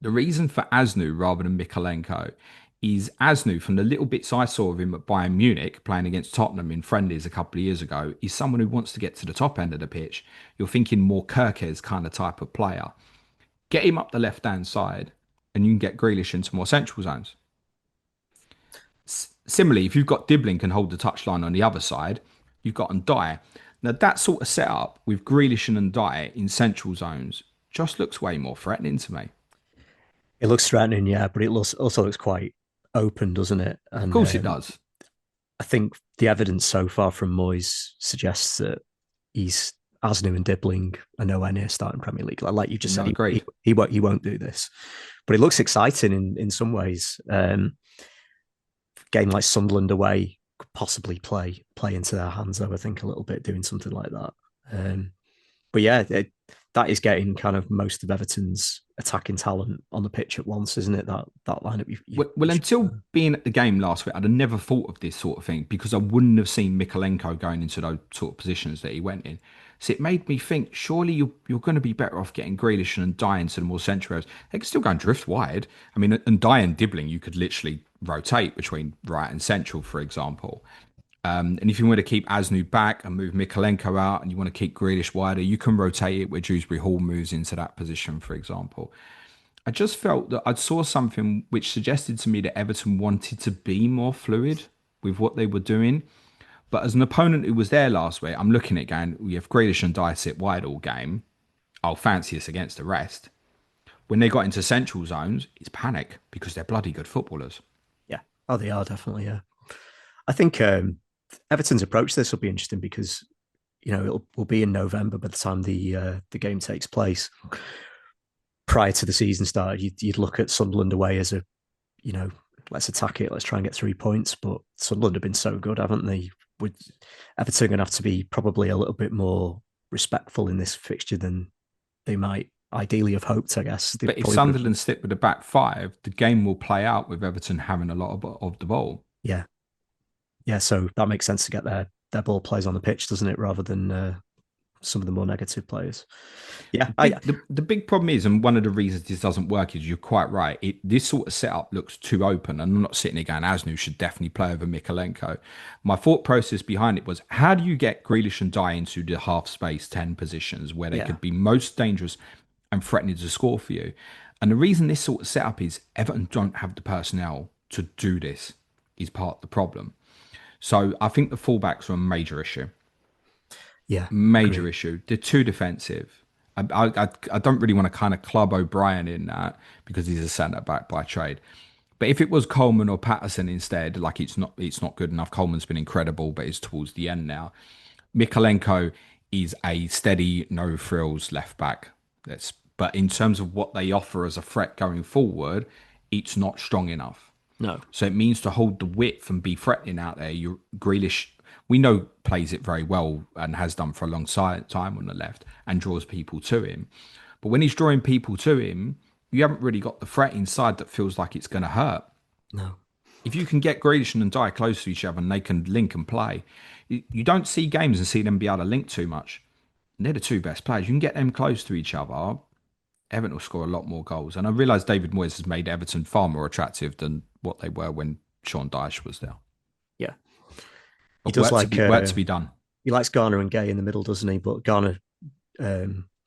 The reason for Asnu rather than Mikalenko is Asnu, from the little bits I saw of him at Bayern Munich playing against Tottenham in friendlies a couple of years ago, is someone who wants to get to the top end of the pitch. You're thinking more Kirkes kind of type of player. Get him up the left-hand side and you can get Grealish into more central zones. Similarly, if you've got Dibbling can hold the touchline on the other side, you've got Ndiaye. Now, that sort of setup with Grealish and Ndiaye in central zones just looks way more threatening to me. It looks threatening, yeah, but it also looks quite open, doesn't it? Of And course it does. I think the evidence so far from Moyes suggests that he's Asnu and Dibbling are nowhere near starting Premier League. Like you just No, said, he, agreed. he won't do this. But it looks exciting in some ways. Game like Sunderland away could possibly play into their hands, though, I think, a little bit doing something like that. But yeah, that is getting kind of most of Everton's attacking talent on the pitch at once, isn't it? That lineup Well, until being at the game last week, I'd have never thought of this sort of thing because I wouldn't have seen Mikalenko going into those sort of positions that he went in. So it made me think, surely you're going to be better off getting Grealish and Dye into the more central areas. They can still go and drift wide. I mean, and Dye and Dibbling, you could literally rotate between right and central, for example. And if you want to keep Asnu back and move Mikalenko out and you want to keep Grealish wider, you can rotate it where Dewsbury Hall moves into that position, for example. I just felt that I saw something which suggested to me that Everton wanted to be more fluid with what they were doing. But as an opponent who was there last week, I'm looking at going, we have Grealish and Dye sit wide all game. I'll fancy us against the rest. When they got into central zones, it's panic because they're bloody good footballers. yeah, oh, they are definitely. Yeah, I think Everton's approach to this will be interesting because will be in November by the time the game takes place. Prior to the season start, you'd look at Sunderland away as a, let's attack it, let's try and get 3 points. But Sunderland have been so good, haven't they? With Everton going to have to be probably a little bit more respectful in this fixture than they might ideally have hoped, I guess. They But if probably would have, Sunderland stick with the back five, the game will play out with Everton having a lot of the ball. yeah, yeah. So that makes sense to get their ball players on the pitch, doesn't it? Rather than some of the more negative players. Yeah, The big problem is, and one of the reasons this doesn't work is you're quite right. This sort of setup looks too open, and I'm not sitting there going, Asnu should definitely play over Mikalenko. My thought process behind it was, how do you get Grealish and Dye into the half space 10 positions where they yeah, could be most dangerous and threatening to score for you? And the reason this sort of setup is Everton don't have the personnel to do this is part of the problem. So I think the fullbacks are a major issue. yeah. Major Agree. issue. They're too defensive. I don't really want to kind of club O'Brien in that because he's a centre back by trade. But if it was Coleman or Patterson instead, like it's not good enough. Coleman's been incredible, but it's towards the end now. Mikalenko is a steady, no frills left back. But in terms of what they offer as a threat going forward, it's not strong enough. No, So it means to hold the width and be threatening out there. You Grealish, we know plays it very well and has done for a long time on the left and draws people to him. But when he's drawing people to him, you haven't really got the threat inside that feels like it's going to hurt. no, If you can get Grealish and Dye close to each other and they can link and play, you don't see games and see them be able to link too much. And they're the two best players. You can get them close to each other. Everton will score a lot more goals. And I realise David Moyes has made Everton far more attractive than what they were when Sean Dyche was there. yeah. He But does like work to be done. he likes Garner and Gay in the middle, doesn't he? But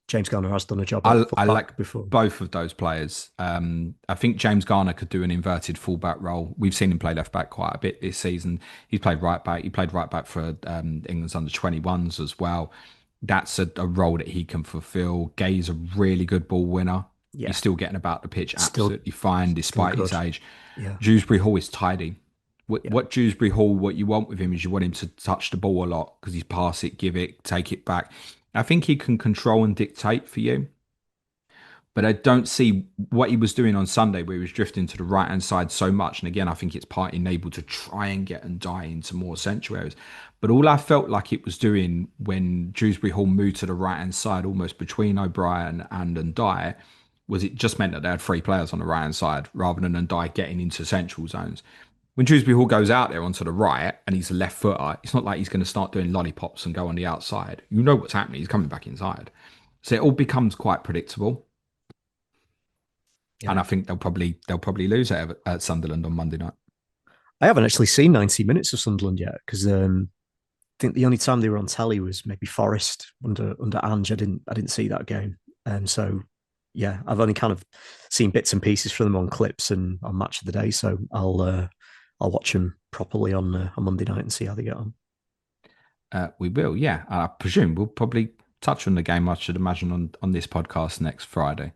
James Garner has done a job at I fullback like before. both of those players. I think James Garner could do an inverted fullback role. We've seen him play left back quite a bit this season. He's played right back. He played right back for England's under 21s as well. That's a role that he can fulfill. Gay's a really good ball winner. Yeah, He's still getting about the pitch still absolutely fine still despite his good. age. Yeah, Dewsbury Hall is tidy. yeah, What Dewsbury Hall, what you want with him is you want him to touch the ball a lot because he's pass it, give it, take it back. I think he can control and dictate for you. But I don't see what he was doing on Sunday, where he was drifting to the right hand side so much. And again, I think it's partly enabled to try and get and die into more central areas. But all I felt like it was doing when Dewsbury Hall moved to the right hand side, almost between O'Brien and Ndye, was it just meant that they had three players on the right hand side rather than Ndye getting into central zones. When Dewsbury Hall goes out there onto the right and he's a left footer, it's not like he's going to start doing lollipops and go on the outside. You know what's happening. He's coming back inside. So it all becomes quite predictable. yeah. And I think they'll probably lose at Sunderland on Monday night. I haven't actually seen 90 minutes of Sunderland yet because I think the only time they were on telly was maybe Forest under Ange. I didn't see that game, and so yeah, I've only kind of seen bits and pieces from them on clips and on Match of the Day. So I'll watch them properly on Monday night and see how they get on. We will, yeah. I presume we'll probably touch on the game, I should imagine, on this podcast next Friday.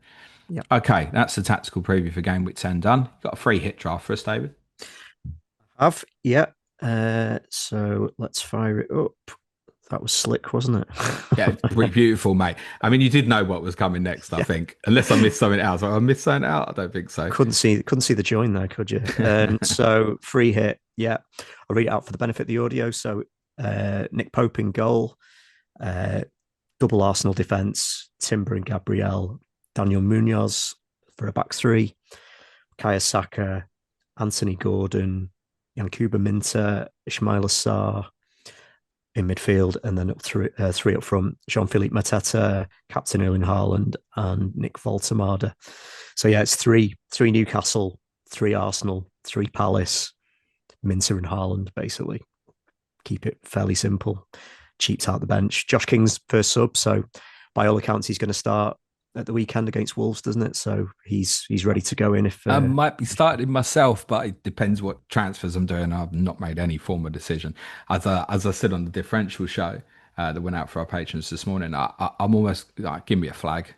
Yeah. Okay, that's the tactical preview for game week 10 done. Got a free hit draft for us, David. Have yeah. So let's fire it up. That was slick, wasn't Yeah, it? pretty beautiful, mate. I mean, you did know what was coming next, I Yeah. think, unless I missed something else. I missed something out. I don't think so. Couldn't see the join there, could you? So free hit, yeah. I'll read it out for the benefit of the audio. So Nick Pope in goal, uh, double Arsenal defence, Timber and Gabriel, Daniel Munoz for a back three, Kaya Saka, Anthony Gordon, Yankuba Minter, Ismail Assar in midfield, and then three up front, Jean-Philippe Mateta, Captain Erling Haaland, and Nick Voltemade. So yeah, it's three Newcastle, three Arsenal, three Palace, Minter and Haaland, basically. Keep it fairly simple. Cheaped out the bench. Josh King's first sub, so by all accounts, he's going to start at the weekend against Wolves, doesn't it? So he's ready to go in if I might be starting myself, but it depends what transfers I'm doing. I've not made any formal decision. As I said on the differential show that went out for our patrons this morning, I'm almost like, give me a flag.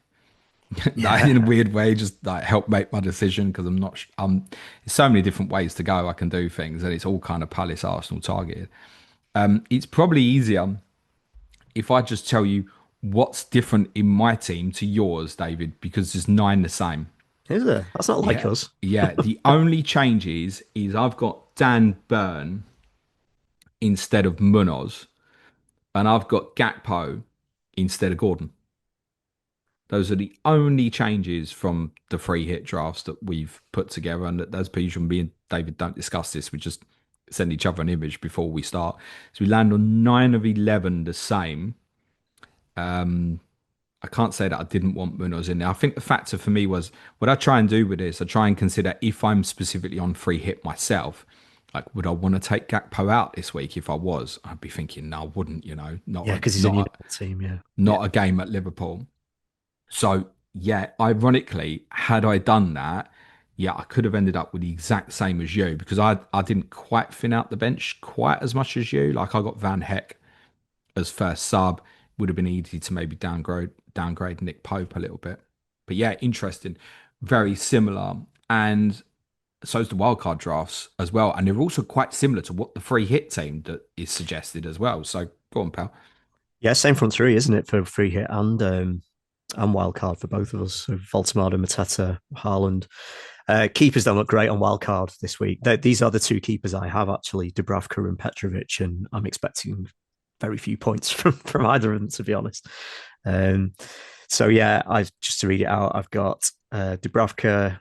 Like, in a yeah. weird way, just like help make my decision because I'm not. There's so many different ways to go. I can do things, and it's all kind of Palace Arsenal targeted. It's probably easier if I just tell you what's different in my team to yours, David, because there's nine the same. Is there? That's not like Yeah. us. Yeah. The only change is I've got Dan Burn instead of Munoz, and I've got Gakpo instead of Gordon. Those are the only changes from the free hit drafts that we've put together. And as per usual, me and David don't discuss this. We just send each other an image before we start. So we land on 9 of 11 the same. I can't say that I didn't want Munoz in there. I think the factor for me was what I try and do with this, I try and consider if I'm specifically on free hit myself, like would I want to take Gakpo out this week? If I was, I'd be thinking, no, I wouldn't, Yeah, because he's in your team. Yeah, yeah, not a game at Liverpool. So yeah, ironically, had I done that, yeah, I could have ended up with the exact same as you because I didn't quite thin out the bench quite as much as you. Like I got Van Heck as first sub. Would have been easy to maybe downgrade Nick Pope a little bit. But yeah, interesting. Very similar. And so is the wildcard drafts as well. And they're also quite similar to what the free hit team that is suggested as well. So go on, pal. yeah. Same front three, isn't it, for free hit and wild card for both of us? So Voltemade, Mateta, Haaland. Keepers don't look great on wild card this week. These are the two keepers I have actually, Dubravka and Petrovic, and I'm expecting very few points from either of them, to be honest. Um, so yeah, I just to read it out, I've got Dubravka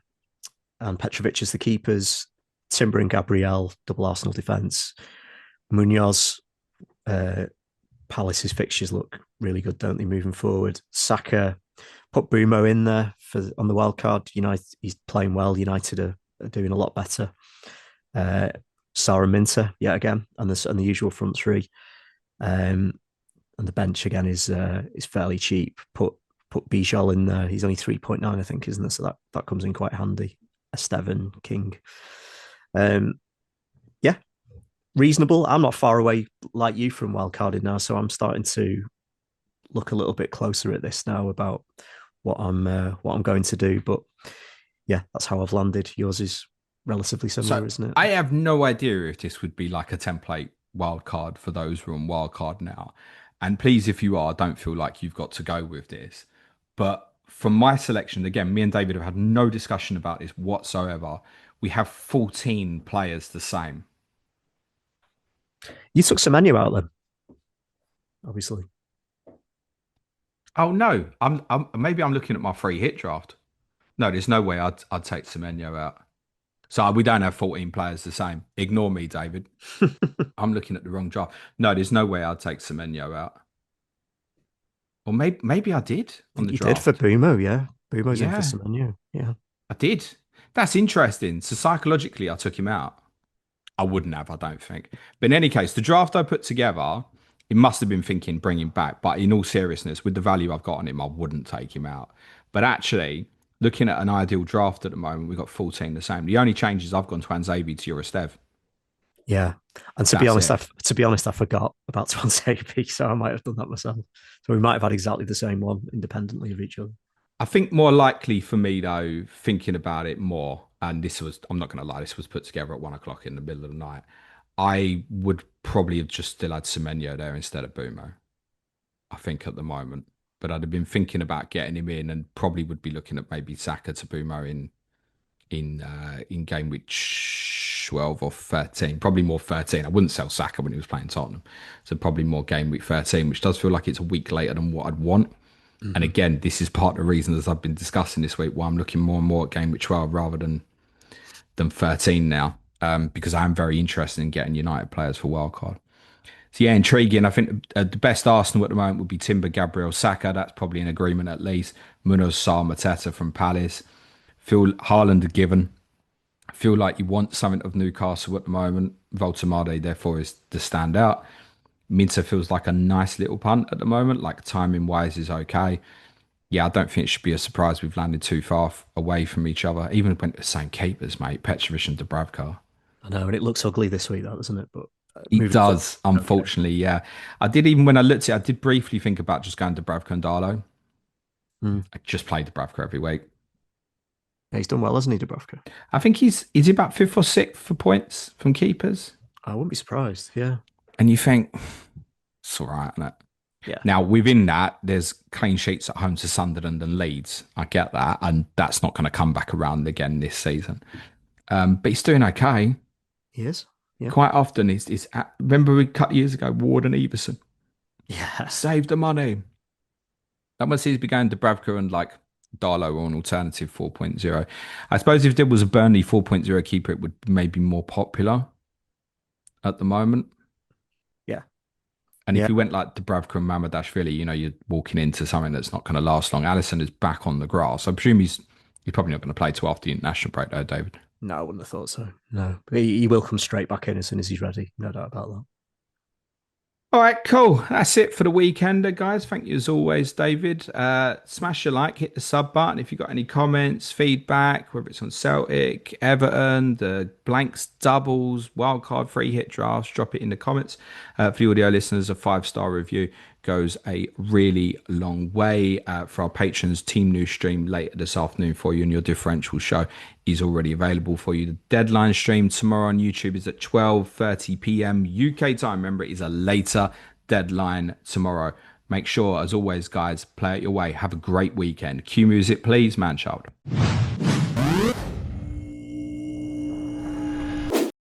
and Petrovic as the keepers, Timber and Gabriel, double Arsenal defence, Munoz. Uh, Palace's fixtures look really good, don't they? Moving forward, Saka, put Bumo in there for on the wild card. United, he's playing well. United are doing a lot better. Uh, Sarah Minter yet again, and the usual front three. And the bench again is fairly cheap. Put Bijol in there. He's only 3.9, I think, isn't it? So that comes in quite handy. Estevan, King. Um, yeah, reasonable. I'm not far away like you from wildcarding now, so I'm starting to look a little bit closer at this now about what I'm going to do. But yeah, that's how I've landed. Yours is relatively So similar, isn't it? I have no idea if this would be like a template wildcard for those who are on wildcard now. And please, if you are, don't feel like you've got to go with this. But from my selection, again, me and David have had no discussion about this whatsoever. We have 14 players the same. You took some menu out then, obviously. Oh no, I'm maybe I'm looking at my free hit draft. No, there's no way I'd take Semenyo out. So we don't have 14 players the same. Ignore me, David. I'm looking at the wrong draft. No, there's no way I'd take Semenyo out. Or maybe I did I on think the you did for draft. Bumo, yeah. Bumo's in for Yeah, Semenyo, yeah. I did. That's interesting. So psychologically, I took him out. I wouldn't have, I don't think. But in any case, the draft I put together, it must have been thinking bring him back. But in all seriousness, with the value I've got on him, I wouldn't take him out. But actually, looking at an ideal draft at the moment, we've got 14 the same. The only changes I've gone to Anzabi to Estev. Yeah. And That's it. to be honest, I forgot about Swansea, so I might have done that myself. So we might have had exactly the same one independently of each other. I think more likely for me though, thinking about it more. and this was, I'm not going to lie, this was put together at 1 o'clock in the middle of the night. I would probably have just still had Semenyo there instead of Bumo, I think, at the moment. But I'd have been thinking about getting him in and probably would be looking at maybe Saka to Bumo in game week 12 or 13. Probably more 13. I wouldn't sell Saka when he was playing Tottenham. So probably more game week 13, which does feel like it's a week later than what I'd want. And Mm-hmm. again, this is part of the reason, as I've been discussing this week, why I'm looking more and more at game week 12 rather than 13 now, because I'm very interested in getting United players for wildcard. So yeah, intriguing. I think the best Arsenal at the moment would be Timber, Gabriel, Saka. That's probably an agreement at least. Munoz, Sarr, Mateta from Palace. Feel Haaland a given. I feel like you want something of Newcastle at the moment. Voltemade, therefore, is the standout. Minter feels like a nice little punt at the moment. Like timing wise is okay. Yeah, I don't think it should be a surprise we've landed too far away from each other. Even when the same keepers, mate, Petrovic and Dubravka. I know, and it looks ugly this week, that doesn't it? But It moving forward, does, okay. unfortunately. Yeah, I did, even when I looked at it, I did briefly think about just going Dubravka and Darlow. Mm. I just play Dubravka every week. Yeah, he's done well, hasn't he, Dubravka? I think is he about fifth or sixth for points from keepers? I wouldn't be surprised. Yeah, And you think it's all right, isn't it? yeah, Now, within that, there's clean sheets at home to Sunderland and Leeds. I get that. And that's not going to come back around again this season. But he's doing okay. he is. Yeah, Quite often, remember a couple of years ago, Ward and Everson yeah, saved the money. That must seems to be going to Bravka and like Darlow or an alternative 4.0. I suppose if there was a Burnley 4.0 keeper, it would maybe more popular at the moment. yeah, And if yeah. you went like Dubravka and Mamadashvili, you're walking into something that's not going to last long. Allison is back on the grass. I presume he's probably not going to play till after the international break, though, David. No, I wouldn't have thought so. No, but he will come straight back in as soon as he's ready. No doubt about that. All right, cool. That's it for the weekender, guys. Thank you as always, David. Smash your like, hit the sub button if you've got any comments, feedback, whether it's on Celtic, Everton, the blanks, doubles, wildcard, free hit drafts. Drop it in the comments. For the audio listeners, a 5-star review goes a really long way. For our patrons, team news stream later this afternoon for you, and your differential show is already available for you. The deadline stream tomorrow on YouTube is at 12:30 p.m. UK time. Remember, it is a later deadline tomorrow. Make sure, as always, guys, play it your way. Have a great weekend. Cue music, please, man child.